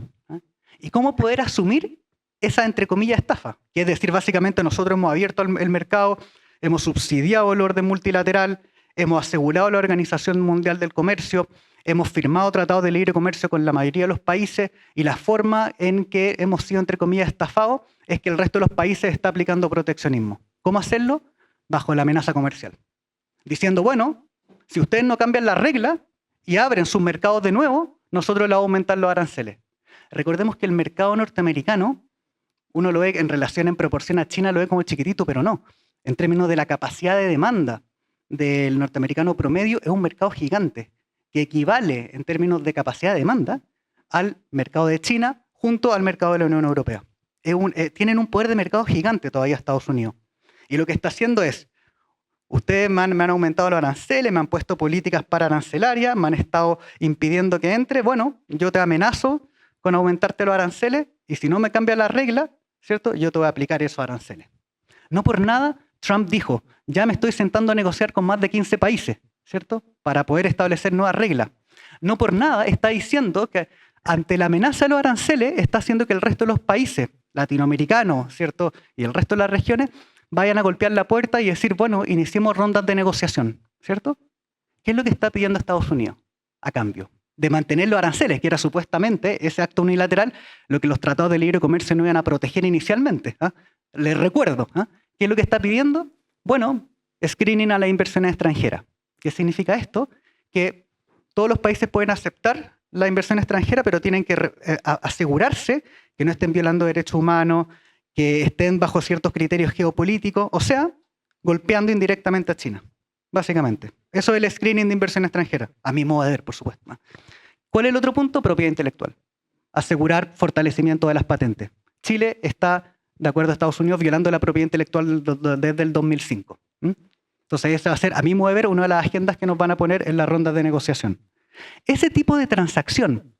¿Y cómo poder asumir esa, entre comillas, estafa? Que es decir, básicamente nosotros hemos abierto el mercado, hemos subsidiado el orden multilateral, hemos asegurado la Organización Mundial del Comercio, hemos firmado tratados de libre comercio con la mayoría de los países y la forma en que hemos sido, entre comillas, estafados es que el resto de los países está aplicando proteccionismo. ¿Cómo hacerlo? Bajo la amenaza comercial. Diciendo, bueno, si ustedes no cambian las reglas y abren sus mercados de nuevo, nosotros le vamos a aumentar los aranceles. Recordemos que el mercado norteamericano, uno lo ve en relación, en proporción a China, lo ve como chiquitito, pero no. En términos de la capacidad de demanda del norteamericano promedio, es un mercado gigante, que equivale en términos de capacidad de demanda al mercado de China junto al mercado de la Unión Europea. Tienen un poder de mercado gigante todavía Estados Unidos. Y lo que está haciendo es, ustedes me han aumentado los aranceles, me han puesto políticas pararancelarias, me han estado impidiendo que entre, bueno, yo te amenazo con aumentarte los aranceles y si no me cambias las reglas, ¿cierto?, yo te voy a aplicar esos aranceles. No por nada, Trump dijo, ya me estoy sentando a negociar con más de 15 países, ¿cierto?, para poder establecer nuevas reglas. No por nada está diciendo que ante la amenaza de los aranceles está haciendo que el resto de los países latinoamericanos, ¿cierto?, y el resto de las regiones vayan a golpear la puerta y decir, bueno, iniciemos rondas de negociación, ¿cierto? ¿Qué es lo que está pidiendo Estados Unidos a cambio? De mantener los aranceles, que era supuestamente ese acto unilateral, lo que los tratados de libre comercio no iban a proteger inicialmente. Les recuerdo, ¿qué es lo que está pidiendo? Bueno, screening a la inversión extranjera. ¿Qué significa esto? Que todos los países pueden aceptar la inversión extranjera, pero tienen que asegurarse que no estén violando derechos humanos, que estén bajo ciertos criterios geopolíticos, o sea, golpeando indirectamente a China, básicamente. Eso es el screening de inversión extranjera, a mi modo de ver, por supuesto. ¿Cuál es el otro punto? Propiedad intelectual. Asegurar fortalecimiento de las patentes. Chile está, de acuerdo a Estados Unidos, violando la propiedad intelectual desde el 2005. Entonces, esa va a ser, a mi modo de ver, una de las agendas que nos van a poner en la ronda de negociación. Ese tipo de transacción,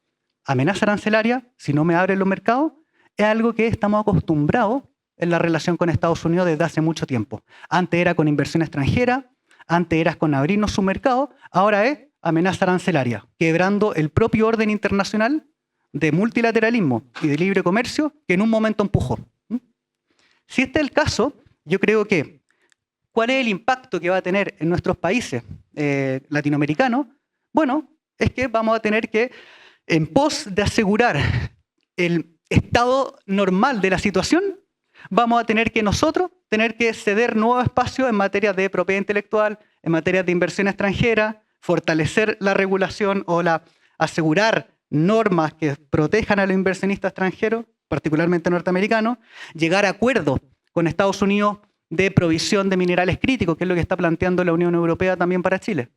amenaza arancelaria, si no me abren los mercados, es algo que estamos acostumbrados en la relación con Estados Unidos desde hace mucho tiempo. Antes era con inversión extranjera, antes era con abrirnos su mercado, ahora es amenaza arancelaria, quebrando el propio orden internacional de multilateralismo y de libre comercio que en un momento empujó. Si este es el caso, yo creo que ¿cuál es el impacto que va a tener en nuestros países latinoamericanos? Bueno, es que vamos a tener que, en pos de asegurar el estado normal de la situación, vamos a tener que nosotros ceder nuevos espacios en materia de propiedad intelectual, en materia de inversión extranjera, fortalecer la regulación o asegurar normas que protejan a los inversionistas extranjeros, particularmente norteamericanos, llegar a acuerdos con Estados Unidos de provisión de minerales críticos, que es lo que está planteando la Unión Europea también para Chile.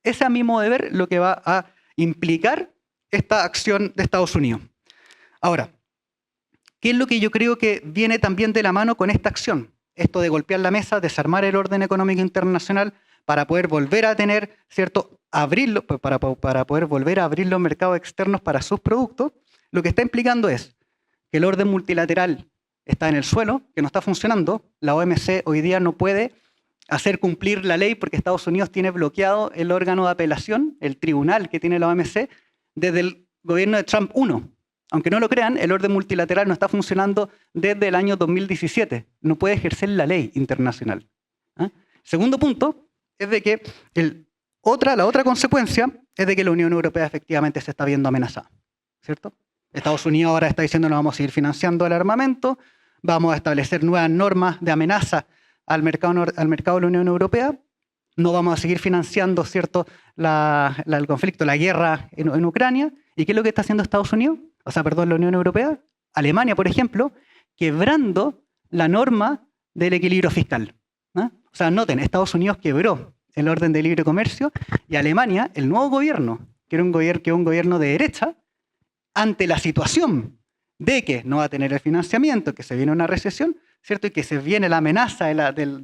Ese, a mi modo de ver, lo que va a implicar esta acción de Estados Unidos. Ahora, ¿qué es lo que yo creo que viene también de la mano con esta acción? Esto de golpear la mesa, desarmar el orden económico internacional, para poder volver a tener, ¿cierto? Abrirlo, para poder volver a abrir los mercados externos para sus productos, lo que está implicando es que el orden multilateral está en el suelo, que no está funcionando. La OMC hoy día no puede hacer cumplir la ley porque Estados Unidos tiene bloqueado el órgano de apelación, el tribunal que tiene la OMC, desde el gobierno de Trump 1. Aunque no lo crean, el orden multilateral no está funcionando desde el año 2017. No puede ejercer la ley internacional. ¿Ah? Segundo punto es de que la otra consecuencia es de que la Unión Europea efectivamente se está viendo amenazada, ¿cierto? Estados Unidos ahora está diciendo no vamos a seguir financiando el armamento, vamos a establecer nuevas normas de amenaza al mercado de la Unión Europea, no vamos a seguir financiando, ¿cierto?, el conflicto, la guerra en Ucrania. ¿Y qué es lo que está haciendo Estados Unidos? La Unión Europea, Alemania, por ejemplo, quebrando la norma del equilibrio fiscal. ¿No? O sea, noten, Estados Unidos quebró el orden de libre comercio y Alemania, el nuevo gobierno, que era un gobierno de derecha, ante la situación de que no va a tener el financiamiento, que se viene una recesión, ¿cierto? Y que se viene la amenaza de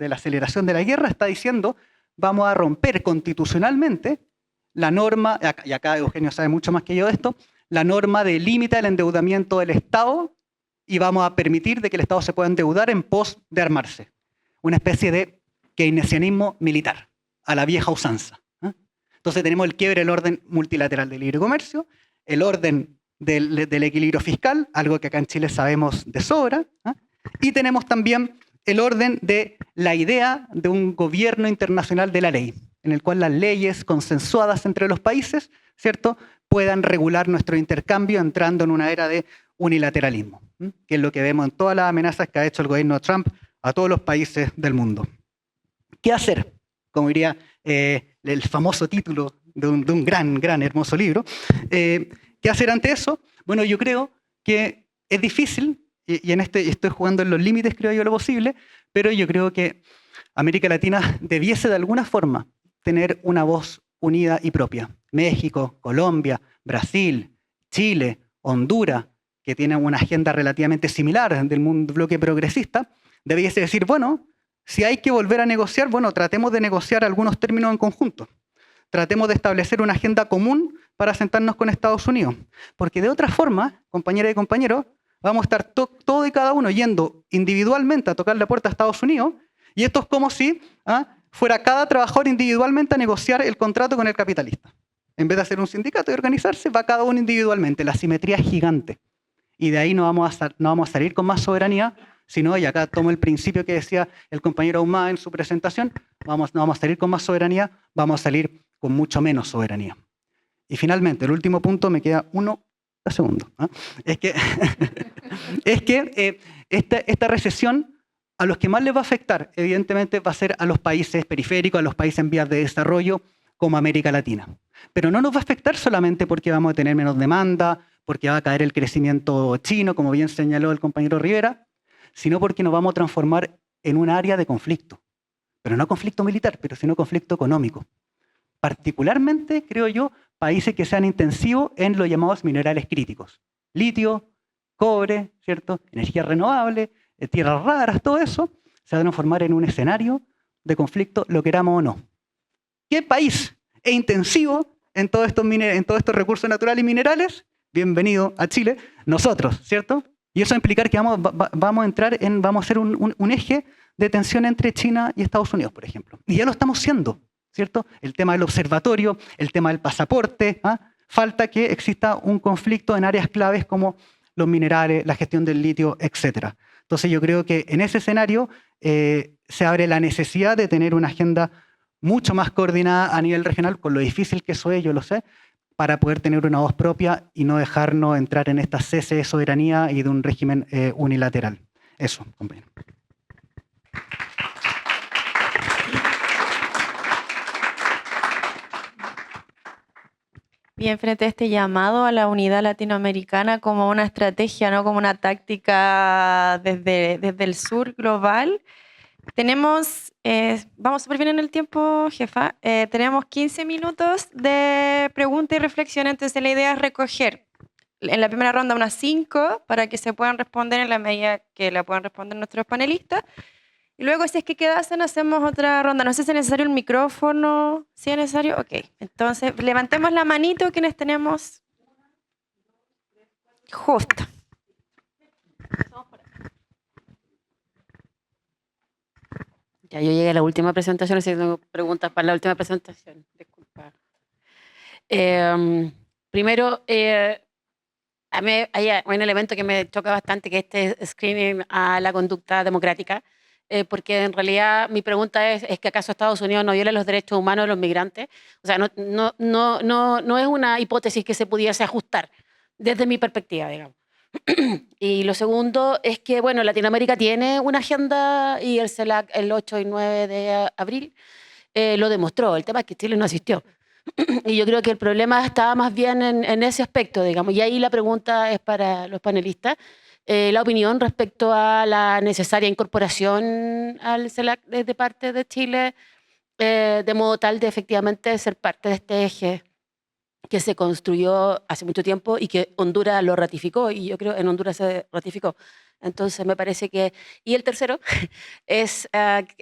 la aceleración de la guerra, está diciendo, vamos a romper constitucionalmente la norma, y acá Eugenio sabe mucho más que yo de esto, la norma de límite del endeudamiento del Estado y vamos a permitir de que el Estado se pueda endeudar en pos de armarse. Una especie de keynesianismo militar, a la vieja usanza. ¿Eh? Entonces tenemos el quiebre del orden multilateral de libre comercio, el orden del equilibrio fiscal, algo que acá en Chile sabemos de sobra, ¿eh? Y tenemos también el orden de la idea de un gobierno internacional de la ley, en el cual las leyes consensuadas entre los países, ¿cierto?, puedan regular nuestro intercambio entrando en una era de unilateralismo, ¿eh? Que es lo que vemos en todas las amenazas que ha hecho el gobierno de Trump a todos los países del mundo. ¿Qué hacer? Como diría el famoso título de un gran, hermoso libro. ¿Qué hacer ante eso? Bueno, yo creo que es difícil, y estoy jugando en los límites, creo yo, lo posible, pero yo creo que América Latina debiese de alguna forma tener una voz unida y propia. México, Colombia, Brasil, Chile, Honduras, que tienen una agenda relativamente similar del bloque progresista, debiese decir, bueno, si hay que volver a negociar, bueno, tratemos de negociar algunos términos en conjunto. Tratemos de establecer una agenda común para sentarnos con Estados Unidos. Porque de otra forma, compañeras y compañeros, vamos a estar todo y cada uno yendo individualmente a tocar la puerta a Estados Unidos, y esto es como si fuera cada trabajador individualmente a negociar el contrato con el capitalista. En vez de hacer un sindicato y organizarse, va cada uno individualmente. La asimetría es gigante. Y de ahí no vamos a salir con más soberanía, sino, y acá tomo el principio que decía el compañero Ahumada en su presentación, no vamos a salir con más soberanía, vamos a salir con mucho menos soberanía. Y finalmente, el último punto, me queda unos segundos. Es que, esta recesión, a los que más les va a afectar, evidentemente, va a ser a los países periféricos, a los países en vías de desarrollo, como América Latina. Pero no nos va a afectar solamente porque vamos a tener menos demanda, porque va a caer el crecimiento chino, como bien señaló el compañero Rivera, sino porque nos vamos a transformar en un área de conflicto. Pero no conflicto militar, sino conflicto económico. Particularmente, creo yo, países que sean intensivos en los llamados minerales críticos. Litio, cobre, ¿cierto?, energías renovables, tierras raras, todo eso se va a transformar en un escenario de conflicto, lo queramos o no. ¿Qué país es intensivo en todos estos recursos naturales y minerales? Bienvenido a Chile, nosotros, ¿cierto? Y eso va a implicar que vamos a ser un eje de tensión entre China y Estados Unidos, por ejemplo. Y ya lo estamos siendo, ¿cierto? El tema del observatorio, el tema del pasaporte, falta que exista un conflicto en áreas claves como los minerales, la gestión del litio, etc. Entonces yo creo que en ese escenario se abre la necesidad de tener una agenda mucho más coordinada a nivel regional, con lo difícil que eso es, yo lo sé, para poder tener una voz propia y no dejarnos entrar en esta cese de soberanía y de un régimen unilateral. Eso, compañero. Bien, frente a este llamado a la unidad latinoamericana como una estrategia, no como una táctica desde el sur global, vamos súper bien en el tiempo, jefa, tenemos 15 minutos de pregunta y reflexión, entonces la idea es recoger en la primera ronda unas 5 para que se puedan responder en la medida que la puedan responder nuestros panelistas, Y luego, si es que quedasen, hacemos otra ronda. No sé si es necesario el micrófono. ¿Sí es necesario? Ok. Entonces, levantemos la manito quienes tenemos. Justo. Ya, yo llegué a la última presentación, así que tengo preguntas para la última presentación. Disculpa. Primero, a mí hay un elemento que me choca bastante, que este screening a la conducta democrática, porque en realidad mi pregunta es que ¿acaso Estados Unidos no viola los derechos humanos de los migrantes? O sea, no es una hipótesis que se pudiese ajustar desde mi perspectiva, digamos. Y lo segundo es que, bueno, Latinoamérica tiene una agenda y el CELAC el 8 y 9 de abril lo demostró. El tema es que Chile no asistió. Y yo creo que el problema está más bien en ese aspecto, digamos. Y ahí la pregunta es para los panelistas. La opinión respecto a la necesaria incorporación al CELAC de parte de Chile, de modo tal de efectivamente ser parte de este eje que se construyó hace mucho tiempo y que Honduras lo ratificó, y yo creo en Honduras se ratificó. Entonces me parece que... Y el tercero es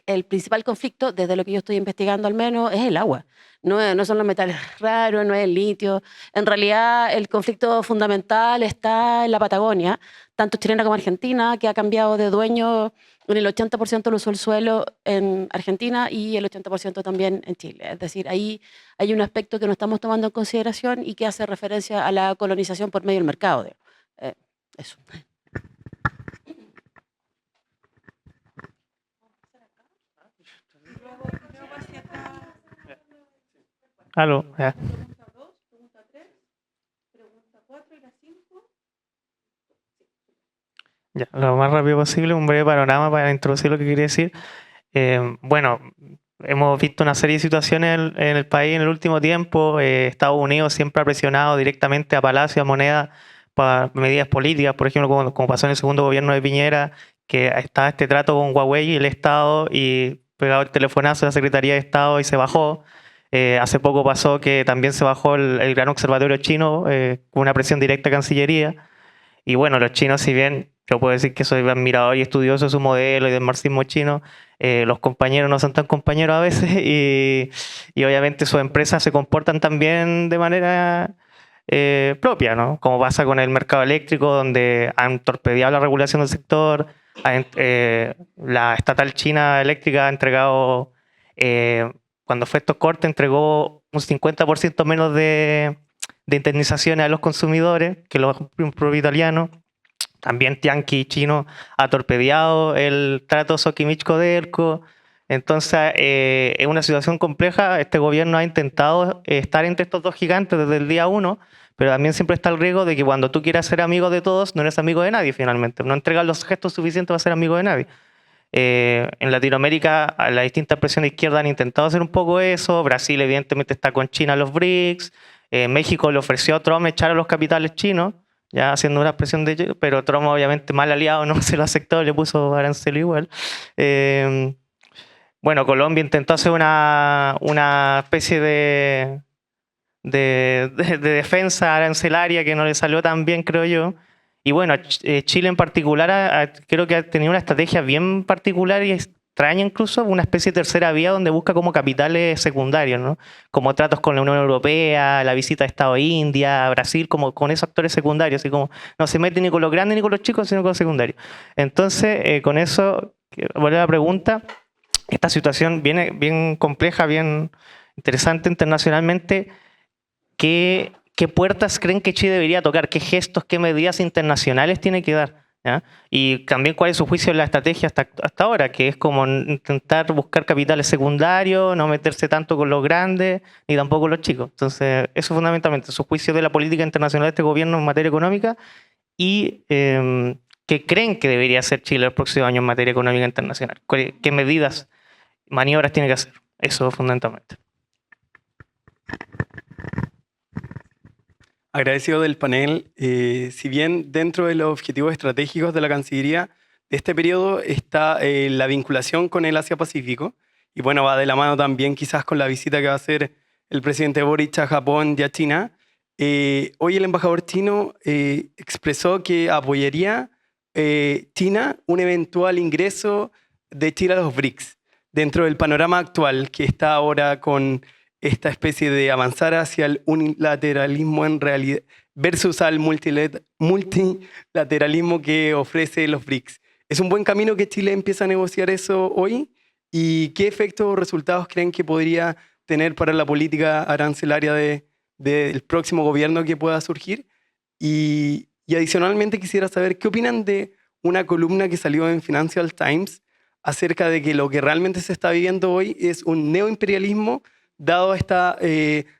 el principal conflicto, desde lo que yo estoy investigando al menos, es el agua. No son los metales raros, no es el litio. En realidad el conflicto fundamental está en la Patagonia, tanto chilena como argentina, que ha cambiado de dueño en el 80% del uso del suelo en Argentina y el 80% también en Chile. Es decir, ahí hay un aspecto que no estamos tomando en consideración y que hace referencia a la colonización por medio del mercado. Eso. Aló, ya. Ya, lo más rápido posible, un breve panorama para introducir lo que quería decir. Bueno, hemos visto una serie de situaciones en el país en el último tiempo. Estados Unidos siempre ha presionado directamente a Palacio, a Moneda, para medidas políticas, por ejemplo, como pasó en el segundo gobierno de Piñera, que estaba este trato con Huawei y el Estado, y pegado el telefonazo de la Secretaría de Estado y se bajó. Hace poco pasó que también se bajó el Gran Observatorio Chino con una presión directa a Cancillería. Y bueno, los chinos, si bien yo puedo decir que soy admirador y estudioso de su modelo y del marxismo chino, los compañeros no son tan compañeros a veces y obviamente sus empresas se comportan también de manera propia, ¿no? Como pasa con el mercado eléctrico, donde han torpedeado la regulación del sector. La estatal china eléctrica ha entregado, cuando fue estos cortes, entregó un 50% menos de indemnizaciones a los consumidores que los propios italianos. También Tianqi chino ha torpedeado el trato Sokimich-Codelco. Entonces, es una situación compleja. Este gobierno ha intentado estar entre estos dos gigantes desde el día 1, pero también siempre está el riesgo de que cuando tú quieras ser amigo de todos, no eres amigo de nadie finalmente. No entregas los gestos suficientes para ser amigo de nadie. En Latinoamérica, las distintas presiones de izquierda han intentado hacer un poco eso. Brasil, evidentemente, está con China en los BRICS. México le ofreció a Trump echar a los capitales chinos, ya haciendo una presión de... Pero Trump, obviamente, mal aliado, no se lo aceptó, le puso arancel igual. Bueno, Colombia intentó hacer una especie de defensa arancelaria que no le salió tan bien, creo yo. Y bueno, Chile en particular creo que ha tenido una estrategia bien particular y extraña incluso, una especie de tercera vía donde busca como capitales secundarios, ¿no? Como tratos con la Unión Europea, la visita de Estado a India, a Brasil, como con esos actores secundarios, así como no se mete ni con los grandes ni con los chicos, sino con los secundarios. Entonces, con eso, vuelvo a la pregunta, esta situación viene bien compleja, bien interesante internacionalmente. ¿Qué puertas creen que Chile debería tocar? ¿Qué gestos, qué medidas internacionales tiene que dar? ¿Ya? Y también cuál es su juicio en la estrategia hasta ahora, que es como intentar buscar capitales secundarios, no meterse tanto con los grandes ni tampoco con los chicos. Entonces, eso fundamentalmente, su juicio de la política internacional de este gobierno en materia económica y qué creen que debería hacer Chile el próximo año en materia económica internacional. ¿Qué medidas, maniobras tiene que hacer? Eso fundamentalmente. Agradecido del panel. Si bien dentro de los objetivos estratégicos de la Cancillería de este periodo está la vinculación con el Asia-Pacífico, y bueno, va de la mano también quizás con la visita que va a hacer el presidente Boric a Japón y a China. Hoy el embajador chino expresó que apoyaría China un eventual ingreso de Chile a los BRICS, dentro del panorama actual que está ahora con esta especie de avanzar hacia el unilateralismo en realidad versus al multilateralismo que ofrece los BRICS. ¿Es un buen camino que Chile empiece a negociar eso hoy? ¿Y qué efectos o resultados creen que podría tener para la política arancelaria del próximo gobierno que pueda surgir? Y adicionalmente quisiera saber qué opinan de una columna que salió en Financial Times acerca de que lo que realmente se está viviendo hoy es un neoimperialismo, dado esta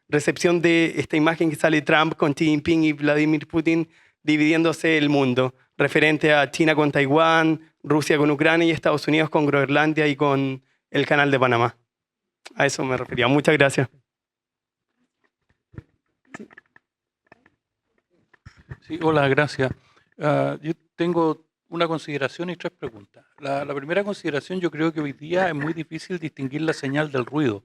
recepción de esta imagen que sale Trump con Xi Jinping y Vladimir Putin dividiéndose el mundo, referente a China con Taiwán, Rusia con Ucrania y Estados Unidos con Groenlandia y con el Canal de Panamá. A eso me refería. Muchas gracias. Sí, hola, gracias. Yo tengo una consideración y 3 preguntas. La primera consideración, yo creo que hoy día es muy difícil distinguir la señal del ruido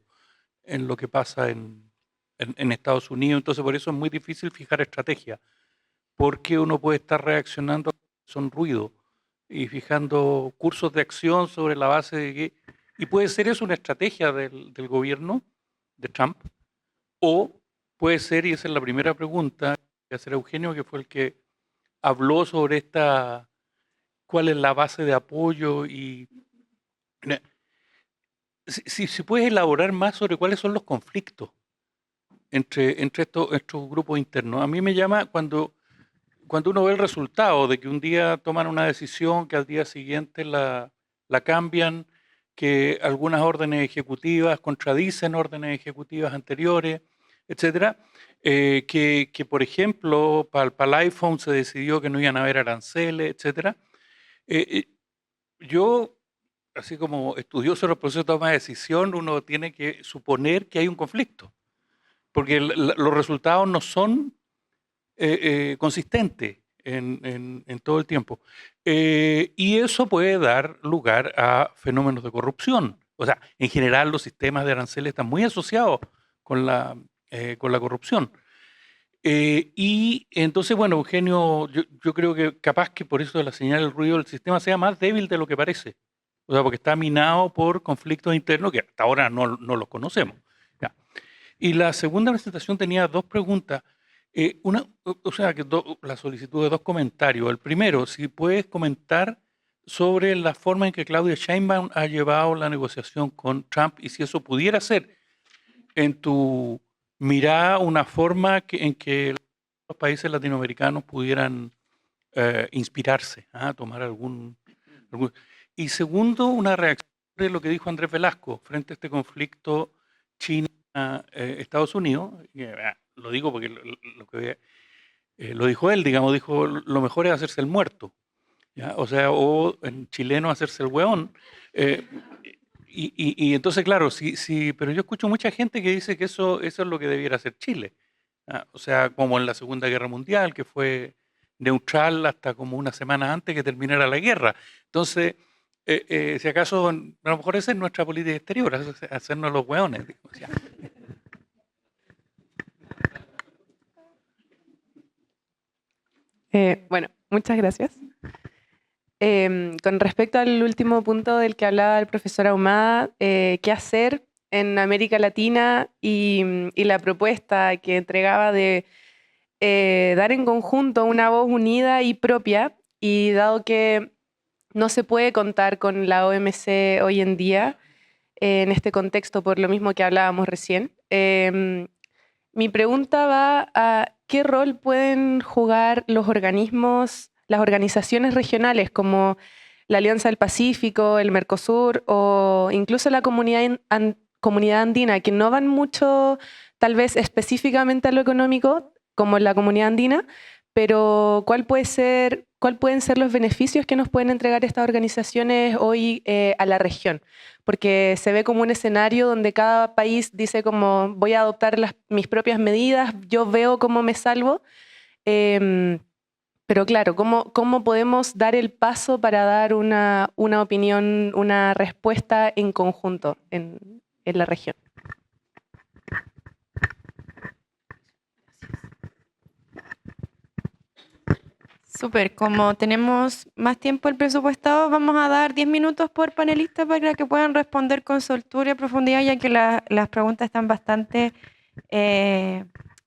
en lo que pasa en Estados Unidos, entonces por eso es muy difícil fijar estrategia, porque uno puede estar reaccionando a son ruido y fijando cursos de acción sobre la base de que, y puede ser eso una estrategia del gobierno de Trump, o puede ser, y esa es la primera pregunta, que hacer Eugenio, que fue el que habló sobre cuál es la base de apoyo y si puedes elaborar más sobre cuáles son los conflictos entre estos grupos internos. A mí me llama cuando uno ve el resultado de que un día toman una decisión, que al día siguiente la cambian, que algunas órdenes ejecutivas contradicen órdenes ejecutivas anteriores, etcétera. Que por ejemplo, para el iPhone se decidió que no iban a haber aranceles, etcétera. Yo, así como estudioso del proceso de toma de decisión, uno tiene que suponer que hay un conflicto, porque los resultados no son consistentes en todo el tiempo. Y eso puede dar lugar a fenómenos de corrupción. O sea, en general los sistemas de aranceles están muy asociados con la corrupción. Y entonces, bueno, Eugenio, yo creo que capaz que por eso de la señal del ruido el sistema sea más débil de lo que parece. O sea, porque está minado por conflictos internos que hasta ahora no los conocemos. Ya. Y la segunda presentación tenía 2 preguntas. La solicitud de 2 comentarios. El primero, si puedes comentar sobre la forma en que Claudia Sheinbaum ha llevado la negociación con Trump y si eso pudiera ser en tu mirada una forma en que los países latinoamericanos pudieran inspirarse, tomar algún... Y segundo, una reacción de lo que dijo Andrés Velasco frente a este conflicto China-Estados Unidos. Lo digo porque lo dijo él, digamos, dijo lo mejor es hacerse el muerto, ¿ya? O sea, o en chileno hacerse el hueón. Y entonces, claro, sí, pero yo escucho mucha gente que dice que eso es lo que debiera hacer Chile. O sea, como en la Segunda Guerra Mundial, que fue neutral hasta como una semana antes que terminara la guerra. Entonces, si acaso, a lo mejor esa es nuestra política exterior, hacernos los hueones. Digamos, bueno, muchas gracias. Con respecto al último punto del que hablaba el profesor Ahumada, qué hacer en América Latina y la propuesta que entregaba de dar en conjunto una voz unida y propia, y dado que no se puede contar con la OMC hoy en día en este contexto, por lo mismo que hablábamos recién, mi pregunta va a qué rol pueden jugar los organismos, las organizaciones regionales como la Alianza del Pacífico, el Mercosur o incluso la comunidad andina, que no van mucho tal vez específicamente a lo económico como la comunidad andina, pero ¿cuáles pueden ser los beneficios que nos pueden entregar estas organizaciones hoy a la región? Porque se ve como un escenario donde cada país dice como voy a adoptar mis propias medidas, yo veo cómo me salvo. Pero claro, ¿cómo podemos dar el paso para dar una opinión, una respuesta en conjunto en la región? Súper, como tenemos más tiempo el presupuestado, vamos a dar 10 minutos por panelista para que puedan responder con soltura y profundidad, ya que las preguntas están bastante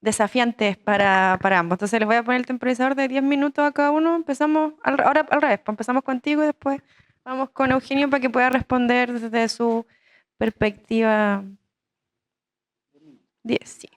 desafiantes para ambos. Entonces les voy a poner el temporizador de 10 minutos a cada uno. Empezamos ahora al revés, pues empezamos contigo y después vamos con Eugenio para que pueda responder desde su perspectiva. 10, sí.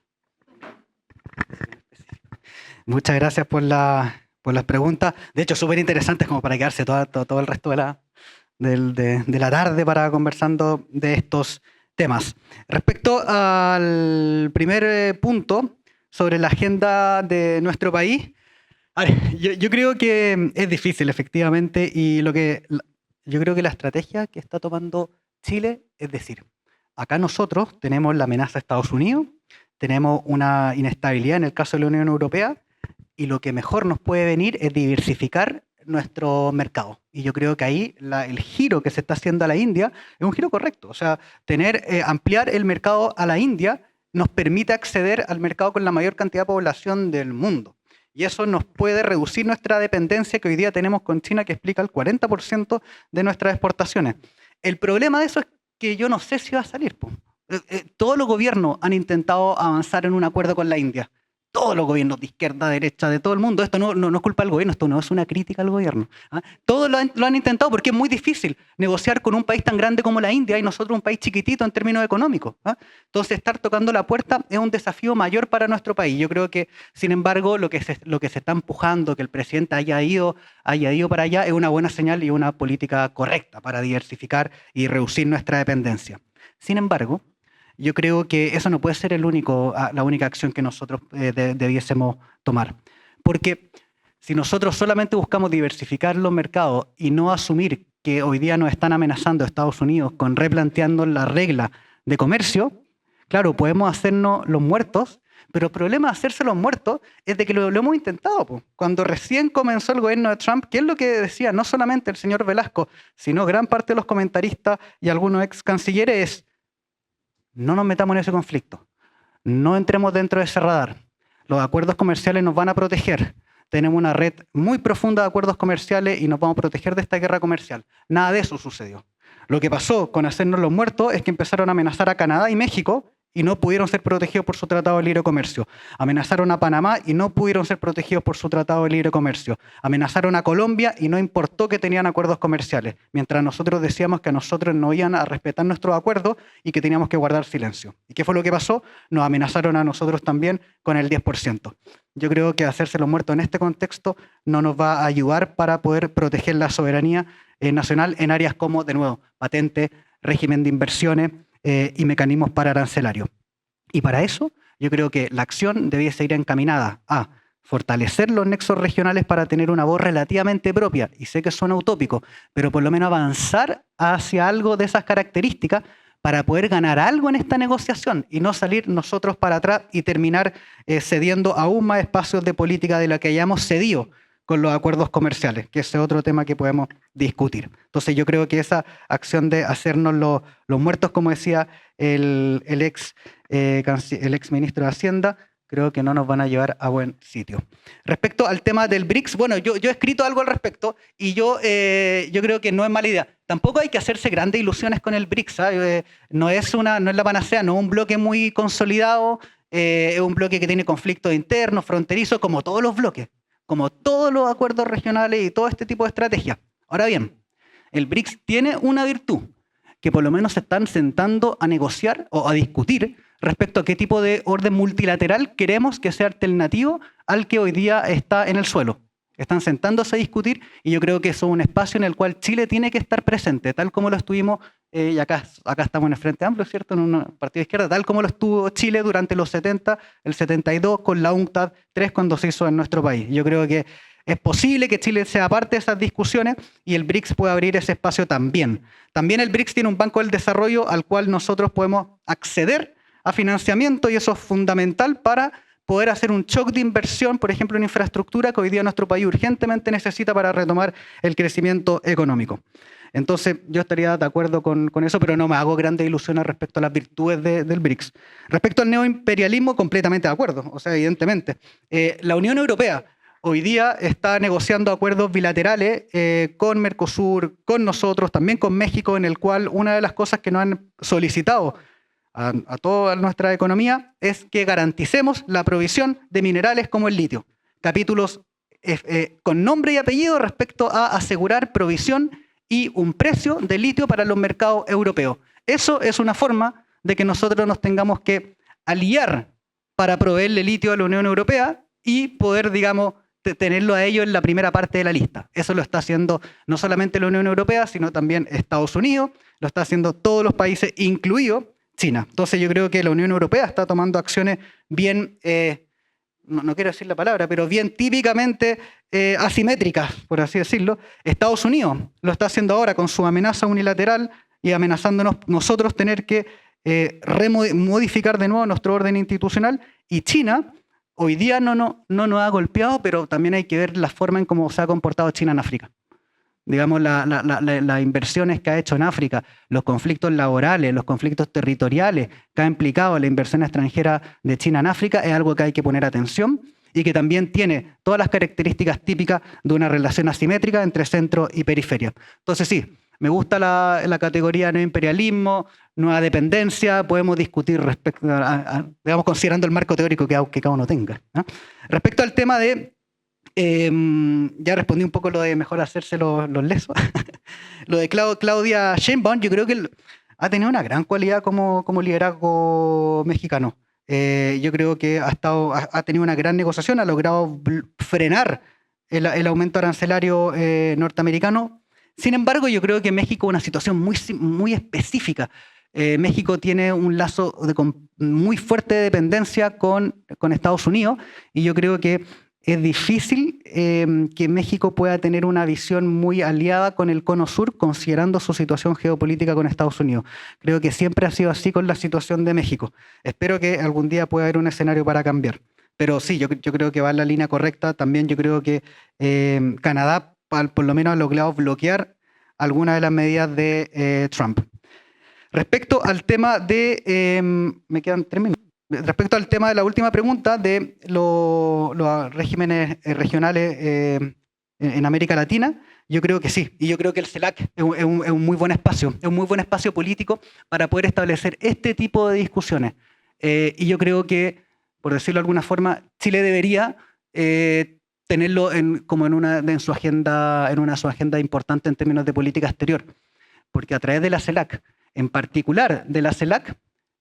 Muchas gracias por las preguntas. De hecho, súper interesantes como para quedarse todo el resto de la tarde para conversando de estos temas. Respecto al primer punto sobre la agenda de nuestro país, a ver, yo creo que es difícil, efectivamente, y yo creo que la estrategia que está tomando Chile es decir, acá nosotros tenemos la amenaza de Estados Unidos, tenemos una inestabilidad en el caso de la Unión Europea, y lo que mejor nos puede venir es diversificar nuestro mercado. Y yo creo que ahí el giro que se está haciendo a la India es un giro correcto. O sea, ampliar el mercado a la India nos permite acceder al mercado con la mayor cantidad de población del mundo. Y eso nos puede reducir nuestra dependencia que hoy día tenemos con China, que explica el 40% de nuestras exportaciones. El problema de eso es que yo no sé si va a salir. Todos los gobiernos han intentado avanzar en un acuerdo con la India. Todos los gobiernos de izquierda, derecha, de todo el mundo. Esto no es culpa del gobierno, esto no es una crítica al gobierno. Todos lo han intentado porque es muy difícil negociar con un país tan grande como la India y nosotros un país chiquitito en términos económicos. Entonces, estar tocando la puerta es un desafío mayor para nuestro país. Yo creo que, sin embargo, lo que se está empujando, que el presidente haya ido para allá, es una buena señal y una política correcta para diversificar y reducir nuestra dependencia. Sin embargo, yo creo que eso no puede ser la única acción que nosotros debiésemos tomar. Porque si nosotros solamente buscamos diversificar los mercados y no asumir que hoy día nos están amenazando Estados Unidos con replanteando la regla de comercio, claro, podemos hacernos los muertos, pero el problema de hacerse los muertos es de que lo hemos intentado. Cuando recién comenzó el gobierno de Trump, ¿qué es lo que decía? No solamente el señor Velasco, sino gran parte de los comentaristas y algunos ex cancilleres es: no nos metamos en ese conflicto, no entremos dentro de ese radar. Los acuerdos comerciales nos van a proteger. Tenemos una red muy profunda de acuerdos comerciales y nos vamos a proteger de esta guerra comercial. Nada de eso sucedió. Lo que pasó con hacernos los muertos es que empezaron a amenazar a Canadá y México y no pudieron ser protegidos por su Tratado de Libre Comercio. Amenazaron a Panamá y no pudieron ser protegidos por su Tratado de Libre Comercio. Amenazaron a Colombia y no importó que tenían acuerdos comerciales, mientras nosotros decíamos que a nosotros no iban a respetar nuestros acuerdos y que teníamos que guardar silencio. ¿Y qué fue lo que pasó? Nos amenazaron a nosotros también con el 10%. Yo creo que hacerse los muertos en este contexto no nos va a ayudar para poder proteger la soberanía nacional en áreas como, de nuevo, patente, régimen de inversiones, y mecanismos para arancelarios. Y para eso, yo creo que la acción debiese ir encaminada a fortalecer los nexos regionales para tener una voz relativamente propia, y sé que suena utópico, pero por lo menos avanzar hacia algo de esas características para poder ganar algo en esta negociación y no salir nosotros para atrás y terminar cediendo aún más espacios de política de lo que hayamos cedido con los acuerdos comerciales, que ese es otro tema que podemos discutir. Entonces yo creo que esa acción de hacernos los muertos, como decía el ex ministro de Hacienda, creo que no nos van a llevar a buen sitio. Respecto al tema del BRICS, bueno, yo he escrito algo al respecto y yo creo que no es mala idea. Tampoco hay que hacerse grandes ilusiones con el BRICS. No es la panacea, no es un bloque muy consolidado, es un bloque que tiene conflictos internos, fronterizos, como todos los bloques, como todos los acuerdos regionales y todo este tipo de estrategias. Ahora bien, el BRICS tiene una virtud, que por lo menos se están sentando a negociar o a discutir respecto a qué tipo de orden multilateral queremos que sea alternativo al que hoy día está en el suelo. Están sentándose a discutir y yo creo que eso es un espacio en el cual Chile tiene que estar presente, tal como lo estuvimos, y acá estamos en el Frente Amplio, ¿cierto?, en un partido de izquierda, tal como lo estuvo Chile durante los 70, el 72, con la UNCTAD 3 cuando se hizo en nuestro país. Yo creo que es posible que Chile sea parte de esas discusiones y el BRICS puede abrir ese espacio también. También el BRICS tiene un banco del desarrollo al cual nosotros podemos acceder a financiamiento y eso es fundamental para poder hacer un shock de inversión, por ejemplo, en infraestructura que hoy día nuestro país urgentemente necesita para retomar el crecimiento económico. Entonces, yo estaría de acuerdo con eso, pero no me hago grandes ilusiones respecto a las virtudes del BRICS. Respecto al neoimperialismo, completamente de acuerdo, o sea, evidentemente. La Unión Europea, hoy día está negociando acuerdos bilaterales con Mercosur, con nosotros, también con México, en el cual una de las cosas que nos han solicitado a toda nuestra economía es que garanticemos la provisión de minerales como el litio. Capítulos con nombre y apellido respecto a asegurar provisión y un precio de litio para los mercados europeos. Eso es una forma de que nosotros nos tengamos que aliar para proveerle litio a la Unión Europea y poder, digamos, tenerlo a ellos en la primera parte de la lista. Eso lo está haciendo no solamente la Unión Europea, sino también Estados Unidos, lo está haciendo todos los países, incluido China. Entonces yo creo que la Unión Europea está tomando acciones bien, no quiero decir la palabra, pero bien típicamente asimétricas, por así decirlo. Estados Unidos lo está haciendo ahora con su amenaza unilateral y amenazándonos nosotros tener que modificar de nuevo nuestro orden institucional. Y China hoy día no nos ha golpeado, pero también hay que ver la forma en cómo se ha comportado China en África. Digamos, las inversiones que ha hecho en África, los conflictos laborales, los conflictos territoriales que ha implicado la inversión extranjera de China en África es algo que hay que poner atención y que también tiene todas las características típicas de una relación asimétrica entre centro y periferia. Entonces sí, me gusta la categoría neoimperialismo, nueva dependencia, podemos discutir respecto digamos, considerando el marco teórico que cada uno tenga, ¿no? Respecto al tema de ya respondí un poco lo de mejor hacerse los lesos. Lo de Claudia Sheinbaum, yo creo que ha tenido una gran cualidad como liderazgo mexicano. Yo creo que ha tenido una gran negociación, ha logrado frenar el aumento arancelario norteamericano. Sin embargo, yo creo que México es una situación muy específica. México tiene un lazo muy fuerte de dependencia con Estados Unidos y yo creo que es difícil que México pueda tener una visión muy aliada con el Cono Sur, considerando su situación geopolítica con Estados Unidos. Creo que siempre ha sido así con la situación de México. Espero que algún día pueda haber un escenario para cambiar. Pero sí, yo creo que va en la línea correcta. También yo creo que Canadá, por lo menos, ha logrado bloquear algunas de las medidas de Trump. Respecto al tema de... me quedan 3 minutos. Respecto al tema de la última pregunta de los regímenes regionales en América Latina, yo creo que sí. Y yo creo que el CELAC es un muy buen espacio. Es un muy buen espacio político para poder establecer este tipo de discusiones. Y yo creo que, por decirlo de alguna forma, Chile debería tenerlo como en su agenda importante en términos de política exterior. Porque a través de la CELAC, en particular de la CELAC,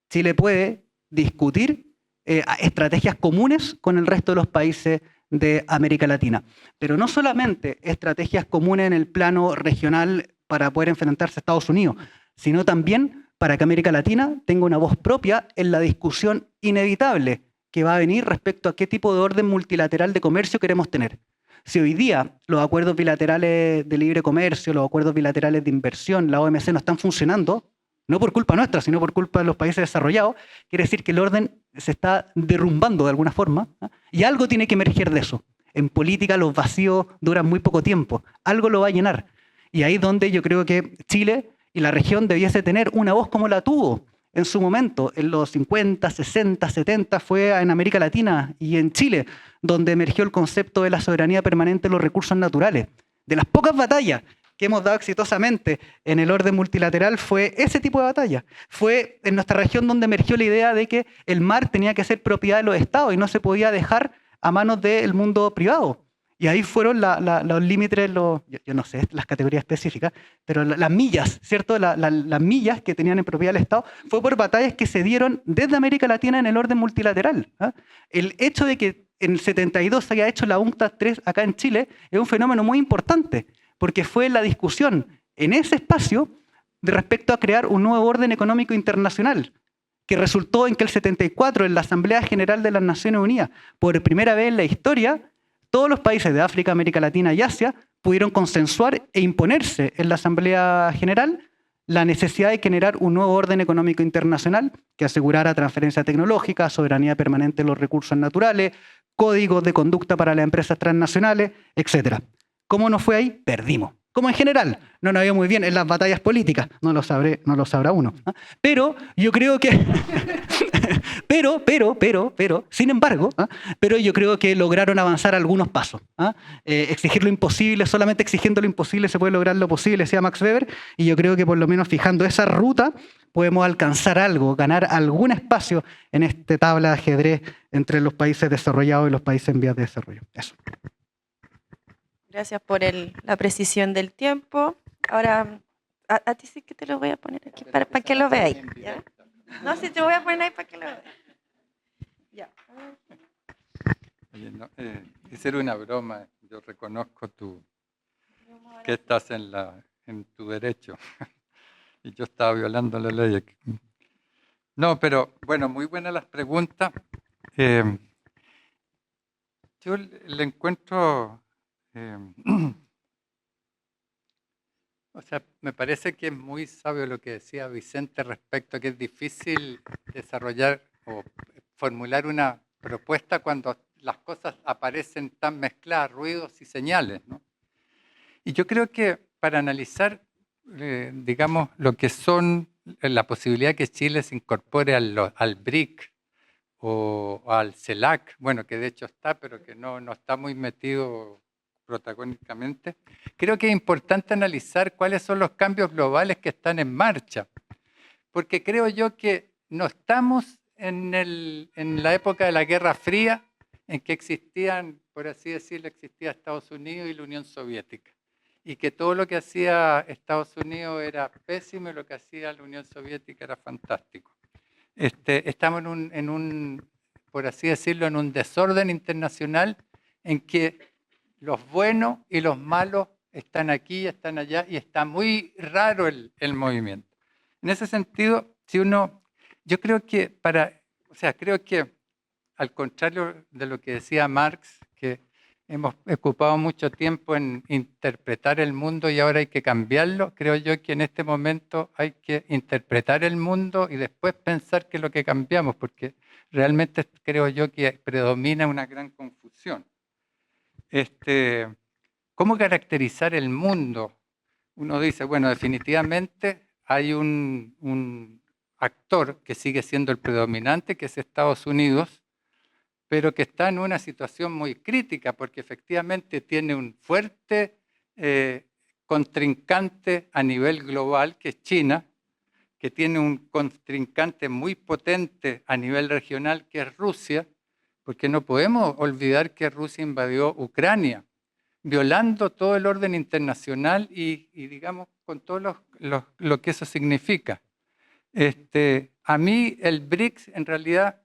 Chile puede discutir estrategias comunes con el resto de los países de América Latina. Pero no solamente estrategias comunes en el plano regional para poder enfrentarse a Estados Unidos, sino también para que América Latina tenga una voz propia en la discusión inevitable que va a venir respecto a qué tipo de orden multilateral de comercio queremos tener. Si hoy día los acuerdos bilaterales de libre comercio, los acuerdos bilaterales de inversión, la OMC no están funcionando, no por culpa nuestra, sino por culpa de los países desarrollados, quiere decir que el orden se está derrumbando de alguna forma, ¿eh? Y algo tiene que emerger de eso. En política los vacíos duran muy poco tiempo, algo lo va a llenar. Y ahí es donde yo creo que Chile y la región debiese tener una voz como la tuvo en su momento, en los 50, 60, 70, fue en América Latina y en Chile, donde emergió el concepto de la soberanía permanente de los recursos naturales. De las pocas batallas que hemos dado exitosamente en el orden multilateral fue ese tipo de batalla. Fue en nuestra región donde emergió la idea de que el mar tenía que ser propiedad de los estados y no se podía dejar a manos del mundo privado. Y ahí fueron los límites, yo no sé las categorías específicas, pero las millas, ¿cierto? Las millas que tenían en propiedad del Estado fue por batallas que se dieron desde América Latina en el orden multilateral, ¿eh? El hecho de que en el 72 se haya hecho la UNCTAD 3 acá en Chile es un fenómeno muy importante, porque fue la discusión en ese espacio de respecto a crear un nuevo orden económico internacional, que resultó en que el 74, en la Asamblea General de las Naciones Unidas, por primera vez en la historia, todos los países de África, América Latina y Asia pudieron consensuar e imponerse en la Asamblea General la necesidad de generar un nuevo orden económico internacional que asegurara transferencia tecnológica, soberanía permanente de los recursos naturales, códigos de conducta para las empresas transnacionales, etc. ¿Cómo nos fue ahí? Perdimos. Como en general, no nos ha ido muy bien en las batallas políticas, no lo sabrá uno, ¿no? Pero yo creo que Pero, sin embargo, pero yo creo que lograron avanzar algunos pasos. Exigir lo imposible, solamente exigiendo lo imposible se puede lograr lo posible, decía Max Weber, y yo creo que por lo menos fijando esa ruta podemos alcanzar algo, ganar algún espacio en esta tabla de ajedrez entre los países desarrollados y los países en vías de desarrollo. Eso. Gracias por la precisión del tiempo. Ahora, a ti sí que te lo voy a poner aquí para que lo veáis. ¿Ya? No, sí, te voy a poner ahí para que lo veáis. Ya. Oye, no, hacer una broma. Yo reconozco que estás en tu derecho. Y yo estaba violando la ley aquí. No, pero bueno, muy buenas las preguntas. Yo le encuentro... o sea, me parece que es muy sabio lo que decía Vicente respecto a que es difícil desarrollar o formular una propuesta cuando las cosas aparecen tan mezcladas, ruidos y señales, ¿no? Y yo creo que para analizar, digamos, lo que son la posibilidad que Chile se incorpore al BRIC o al CELAC, bueno, que de hecho está, pero que no está muy metido protagónicamente, creo que es importante analizar cuáles son los cambios globales que están en marcha, porque creo yo que no estamos en la época de la Guerra Fría, en que existían, por así decirlo, existía Estados Unidos y la Unión Soviética, y que todo lo que hacía Estados Unidos era pésimo y lo que hacía la Unión Soviética era fantástico. Estamos por así decirlo, en un desorden internacional en que los buenos y los malos están aquí, están allá, y está muy raro el movimiento. En ese sentido, yo creo que creo que al contrario de lo que decía Marx, que hemos ocupado mucho tiempo en interpretar el mundo y ahora hay que cambiarlo, creo yo que en este momento hay que interpretar el mundo y después pensar qué es lo que cambiamos, porque realmente creo yo que predomina una gran confusión. ¿Cómo caracterizar el mundo? Uno dice, bueno, definitivamente hay un actor que sigue siendo el predominante, que es Estados Unidos, pero que está en una situación muy crítica, porque efectivamente tiene un fuerte contrincante a nivel global, que es China, que tiene un contrincante muy potente a nivel regional, que es Rusia, porque no podemos olvidar que Rusia invadió Ucrania, violando todo el orden internacional y digamos, con todo lo que eso significa. A mí el BRICS, en realidad,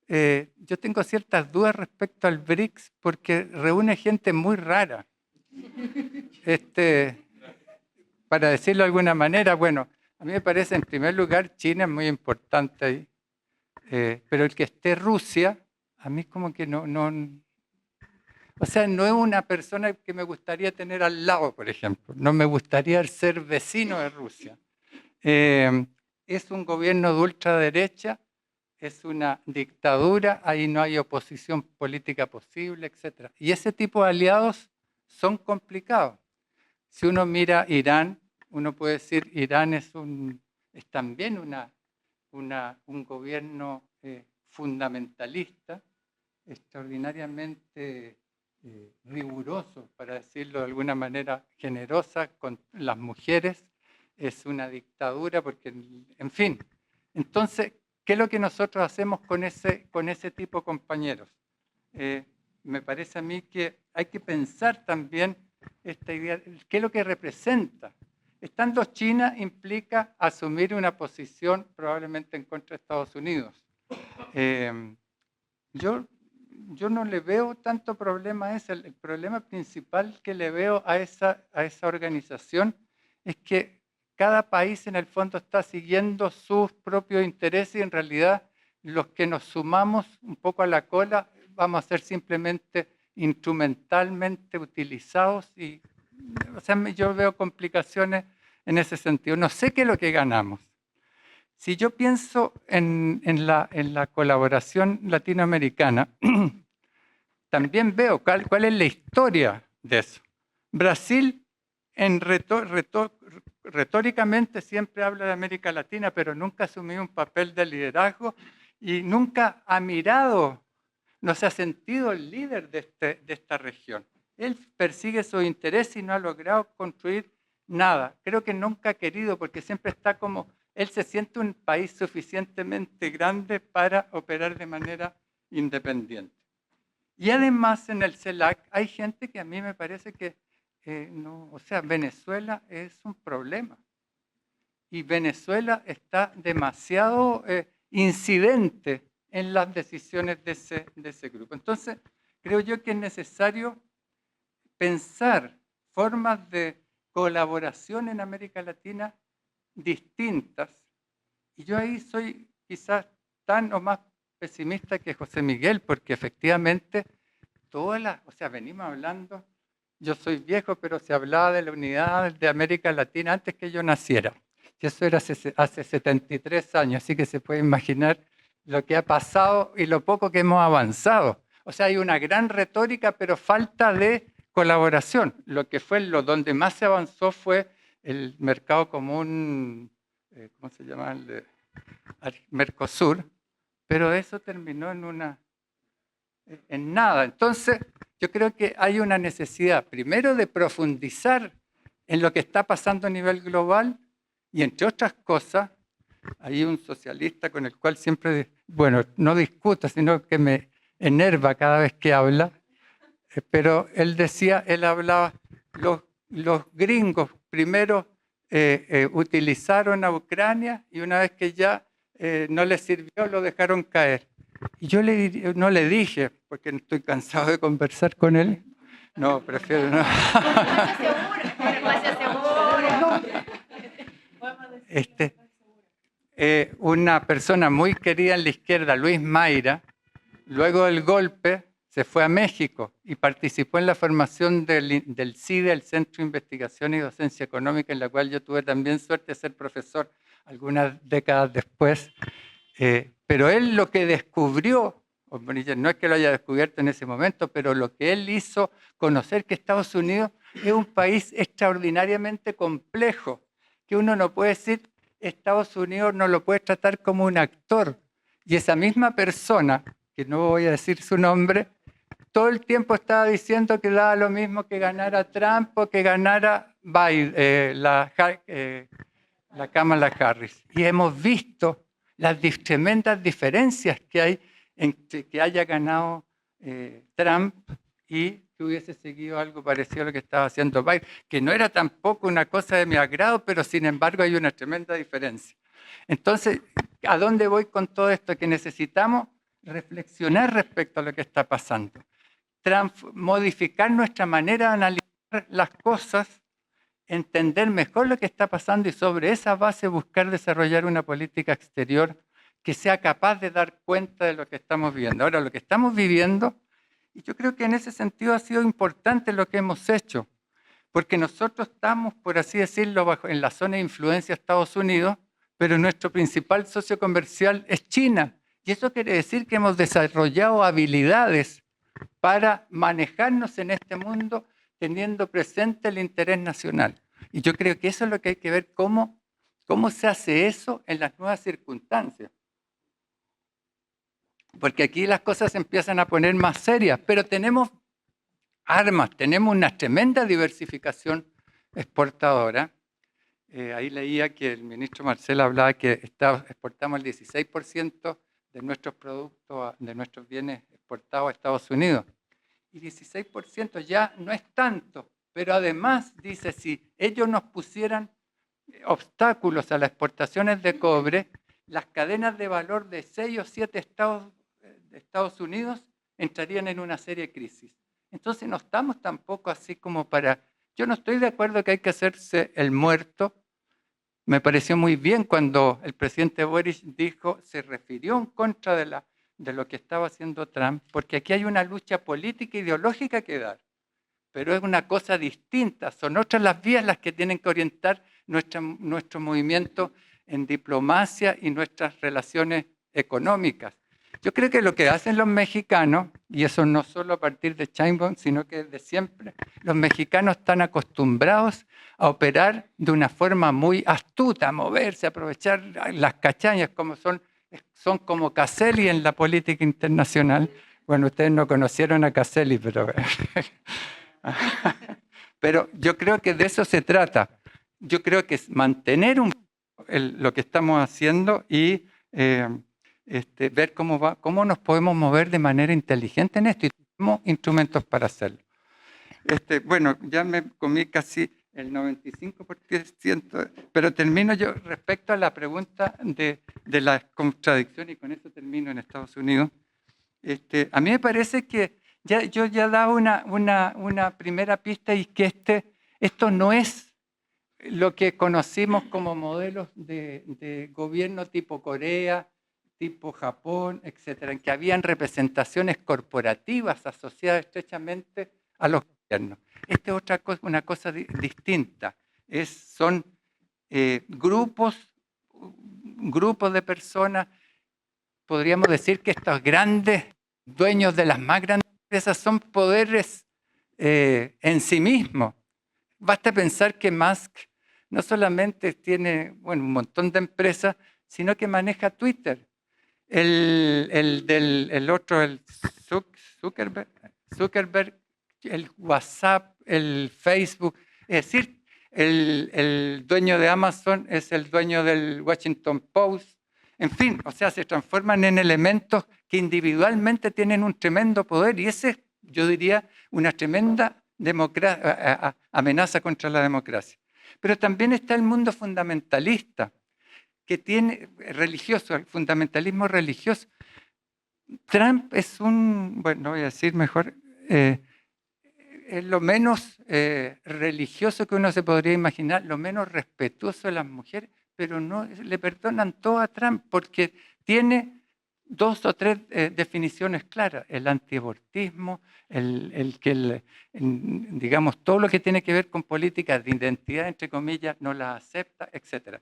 yo tengo ciertas dudas respecto al BRICS porque reúne gente muy rara. Para decirlo de alguna manera, bueno, a mí me parece, en primer lugar, China es muy importante ahí, pero el que esté Rusia, a mí como que no es una persona que me gustaría tener al lado, por ejemplo. No me gustaría ser vecino de Rusia. Es un gobierno de ultraderecha, es una dictadura, ahí no hay oposición política posible, etc. Y ese tipo de aliados son complicados. Si uno mira Irán, uno puede decir Irán es también un gobierno fundamentalista, extraordinariamente riguroso, para decirlo de alguna manera generosa, con las mujeres. Es una dictadura porque, en fin. Entonces, ¿qué es lo que nosotros hacemos con ese tipo de compañeros? Me parece a mí que hay que pensar también esta idea, ¿qué es lo que representa? Estando China implica asumir una posición probablemente en contra de Estados Unidos. Yo no le veo tanto problema a ese. El problema principal que le veo a esa organización es que cada país en el fondo está siguiendo sus propios intereses y en realidad los que nos sumamos un poco a la cola vamos a ser simplemente instrumentalmente utilizados y, yo veo complicaciones en ese sentido. No sé qué es lo que ganamos. Si yo pienso en la colaboración latinoamericana, también veo cuál es la historia de eso. Brasil retóricamente siempre habla de América Latina, pero nunca asumió un papel de liderazgo y nunca ha mirado, no se ha sentido el líder de esta región. Él persigue sus intereses y no ha logrado construir nada. Creo que nunca ha querido, porque siempre está como, él se siente un país suficientemente grande para operar de manera independiente. Y además en el CELAC hay gente que a mí me parece que no, o sea, Venezuela es un problema. Y Venezuela está demasiado incidente en las decisiones de ese grupo. Entonces, creo yo que es necesario pensar formas de colaboración en América Latina distintas. Y yo ahí soy quizás tan o más pesimista que José Miguel, porque efectivamente o sea, venimos hablando, yo soy viejo, pero se hablaba de la unidad de América Latina antes que yo naciera. Y eso era hace 73 años, así que se puede imaginar lo que ha pasado y lo poco que hemos avanzado. O sea, hay una gran retórica, pero falta de colaboración. Lo que fue donde más se avanzó fue el mercado común, ¿cómo se llama? El de Mercosur, pero eso terminó en nada. Entonces, yo creo que hay una necesidad, primero, de profundizar en lo que está pasando a nivel global y, entre otras cosas, hay un socialista con el cual siempre, bueno, no discuto, sino que me enerva cada vez que habla, pero él hablaba, los gringos primero utilizaron a Ucrania y una vez que ya no les sirvió, lo dejaron caer. Y yo no le dije, porque estoy cansado de conversar con él, no, prefiero no. Una persona muy querida en la izquierda, Luis Mayra, luego del golpe se fue a México y participó en la formación del CIDE, el Centro de Investigación y Docencia Económica, en la cual yo tuve también suerte de ser profesor algunas décadas después. Pero él lo que descubrió, no es que lo haya descubierto en ese momento, pero lo que él hizo conocer que Estados Unidos es un país extraordinariamente complejo, que uno no puede decir Estados Unidos no lo puede tratar como un actor. Y esa misma persona, que no voy a decir su nombre, todo el tiempo estaba diciendo que daba lo mismo que ganara Trump o que ganara Biden, la Kamala Harris. Y hemos visto las tremendas diferencias que hay entre que haya ganado Trump y que hubiese seguido algo parecido a lo que estaba haciendo Biden, que no era tampoco una cosa de mi agrado, pero sin embargo hay una tremenda diferencia. Entonces, ¿a dónde voy con todo esto? Que necesitamos reflexionar respecto a lo que está pasando, modificar nuestra manera de analizar las cosas, entender mejor lo que está pasando y sobre esa base buscar desarrollar una política exterior que sea capaz de dar cuenta de lo que estamos viviendo. Ahora, lo que estamos viviendo, y yo creo que en ese sentido ha sido importante lo que hemos hecho, porque nosotros estamos, por así decirlo, en la zona de influencia de Estados Unidos, pero nuestro principal socio comercial es China. Y eso quiere decir que hemos desarrollado habilidades para manejarnos en este mundo teniendo presente el interés nacional. Y yo creo que eso es lo que hay que ver, cómo se hace eso en las nuevas circunstancias. Porque aquí las cosas se empiezan a poner más serias, pero tenemos armas, tenemos una tremenda diversificación exportadora. Ahí leía que el ministro Marcel hablaba que exportamos el 16% de nuestros productos, de nuestros bienes exportados a Estados Unidos. Y 16% ya no es tanto, pero además dice, si ellos nos pusieran obstáculos a las exportaciones de cobre, las cadenas de valor de 6 o 7 estados de Estados Unidos entrarían en una seria crisis. Entonces no estamos tampoco así como para... Yo no estoy de acuerdo que hay que hacerse el muerto. Me pareció muy bien cuando el presidente Boric se refirió en contra de lo que estaba haciendo Trump, porque aquí hay una lucha política e ideológica que dar, pero es una cosa distinta, son otras las vías las que tienen que orientar nuestro movimiento en diplomacia y nuestras relaciones económicas. Yo creo que lo que hacen los mexicanos, y eso no solo a partir de Sheinbaum, sino que desde siempre, los mexicanos están acostumbrados a operar de una forma muy astuta, a moverse, a aprovechar las cachañas como son son como Caselli en la política internacional. Bueno, ustedes no conocieron a Caselli, pero yo creo que de eso se trata. Yo creo que es mantener lo que estamos haciendo y ver cómo nos podemos mover de manera inteligente en esto y tenemos instrumentos para hacerlo. Bueno, ya me comí casi el 95%, pero termino yo respecto a la pregunta de la contradicción, y con eso termino en Estados Unidos. A mí me parece que yo ya daba una primera pista, y que esto no es lo que conocimos como modelos de gobierno tipo Corea, tipo Japón, etcétera, en que habían representaciones corporativas asociadas estrechamente a los gobiernos. Esta es otra cosa, una cosa distinta. Son grupos de personas. Podríamos decir que estos grandes dueños de las más grandes empresas son poderes en sí mismos. Basta pensar que Musk no solamente tiene un montón de empresas, sino que maneja Twitter. El otro, el Zuckerberg, el WhatsApp, el Facebook. Es decir, el dueño de Amazon es el dueño del Washington Post. En fin, o sea, se transforman en elementos que individualmente tienen un tremendo poder, y ese, yo diría, una tremenda amenaza contra la democracia. Pero también está el mundo fundamentalista, que tiene religioso, el fundamentalismo religioso. Trump es no voy a decir mejor, es lo menos religioso que uno se podría imaginar, lo menos respetuoso de las mujeres, pero no le perdonan todo a Trump porque tiene 2 o 3 definiciones claras: el antiabortismo, digamos, todo lo que tiene que ver con políticas de identidad, entre comillas, no las acepta, etc.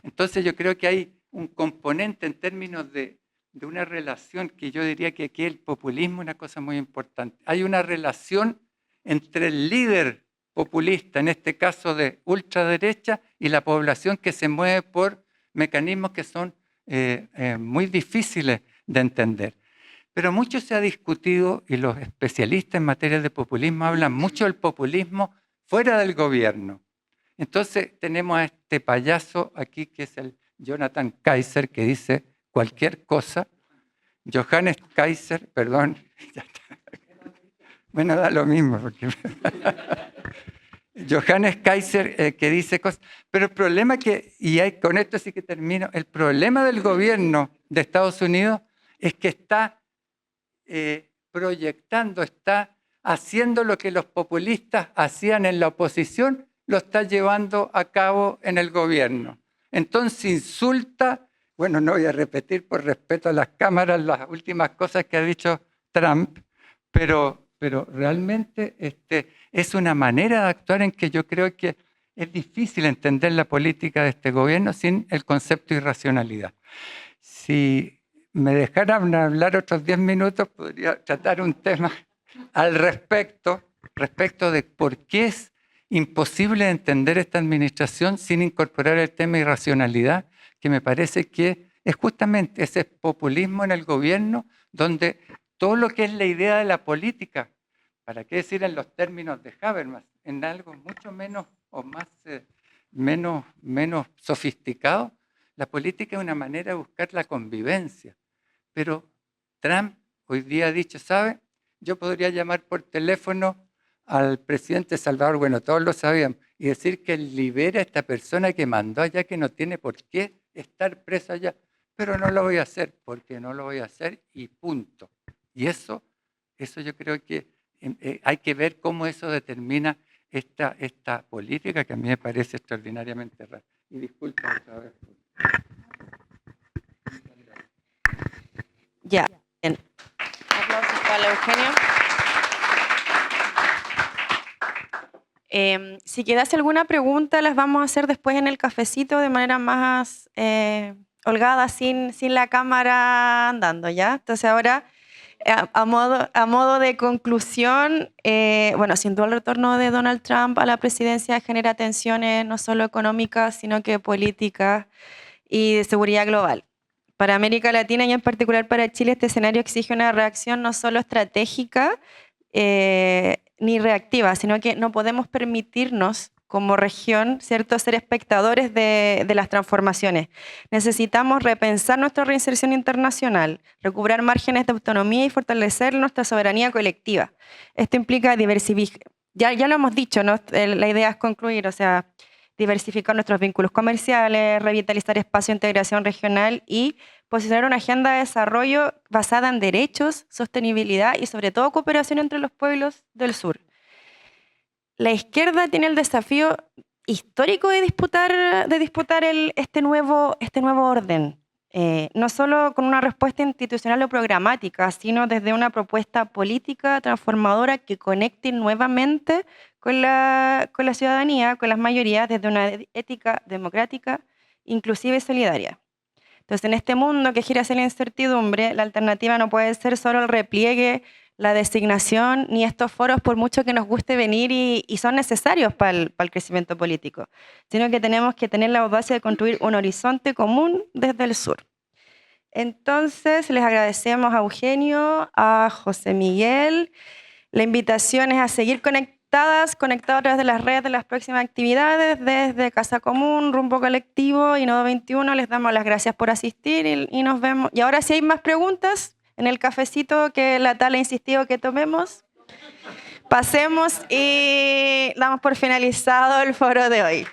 Entonces yo creo que hay un componente en términos de una relación que yo diría que aquí el populismo es una cosa muy importante. Hay una relación entre el líder populista, en este caso de ultraderecha, y la población que se mueve por mecanismos que son muy difíciles de entender. Pero mucho se ha discutido, y los especialistas en materia de populismo hablan mucho del populismo fuera del gobierno. Entonces tenemos a este payaso aquí, que es el Jonathan Kaiser, que dice cualquier cosa. Johannes Kaiser, perdón. Bueno, da lo mismo. Johannes Kaiser, que dice cosas. Pero el problema con esto sí que termino, el problema del gobierno de Estados Unidos es que está proyectando, está haciendo lo que los populistas hacían en la oposición, lo está llevando a cabo en el gobierno. Entonces insulta, no voy a repetir por respeto a las cámaras las últimas cosas que ha dicho Trump, pero realmente es una manera de actuar en que yo creo que es difícil entender la política de este gobierno sin el concepto de irracionalidad. Si me dejaran hablar otros 10 minutos, podría tratar un tema al respecto de por qué es imposible entender esta administración sin incorporar el tema de irracionalidad, que me parece que es justamente ese populismo en el gobierno, donde todo lo que es la idea de la política, ¿para qué decir en los términos de Habermas? En algo mucho menos o menos sofisticado, la política es una manera de buscar la convivencia. Pero Trump hoy día ha dicho, ¿sabe? Yo podría llamar por teléfono al presidente Salvador, todos lo sabían, y decir que libera a esta persona que mandó allá, que no tiene por qué estar preso allá. Pero no lo voy a hacer, porque no lo voy a hacer, y punto. Y eso yo creo que hay que ver cómo eso determina esta política, que a mí me parece extraordinariamente rara. Y disculpa otra vez. Ya, bien. Aplausos para Eugenio. Si quedase alguna pregunta, las vamos a hacer después en el cafecito de manera más holgada, sin la cámara andando, ¿ya? Entonces ahora, a modo de conclusión, sin duda el retorno de Donald Trump a la presidencia genera tensiones no solo económicas, sino que políticas y de seguridad global. Para América Latina y en particular para Chile, este escenario exige una reacción no solo estratégica ni reactiva, sino que no podemos permitirnos como región, ¿cierto?, ser espectadores de las transformaciones. Necesitamos repensar nuestra reinserción internacional, recuperar márgenes de autonomía y fortalecer nuestra soberanía colectiva. Esto implica diversificar, ya lo hemos dicho, ¿no? La idea es concluir, o sea, diversificar nuestros vínculos comerciales, revitalizar espacio de integración regional y posicionar una agenda de desarrollo basada en derechos, sostenibilidad y sobre todo cooperación entre los pueblos del sur. La izquierda tiene el desafío histórico de disputar este nuevo orden, no solo con una respuesta institucional o programática, sino desde una propuesta política transformadora que conecte nuevamente con la ciudadanía, con las mayorías, desde una ética democrática, inclusiva y solidaria. Entonces, en este mundo que gira hacia la incertidumbre, la alternativa no puede ser solo el repliegue, la designación, ni estos foros, por mucho que nos guste venir y son necesarios para el crecimiento político, sino que tenemos que tener la audacia de construir un horizonte común desde el sur. Entonces, les agradecemos a Eugenio, a José Miguel. La invitación es a seguir conectados a través de las redes de las próximas actividades, desde Casa Común, Rumbo Colectivo y Nodo 21. Les damos las gracias por asistir y nos vemos. Y ahora, si hay más preguntas, en el cafecito que la Tala ha insistido que tomemos, pasemos y damos por finalizado el foro de hoy.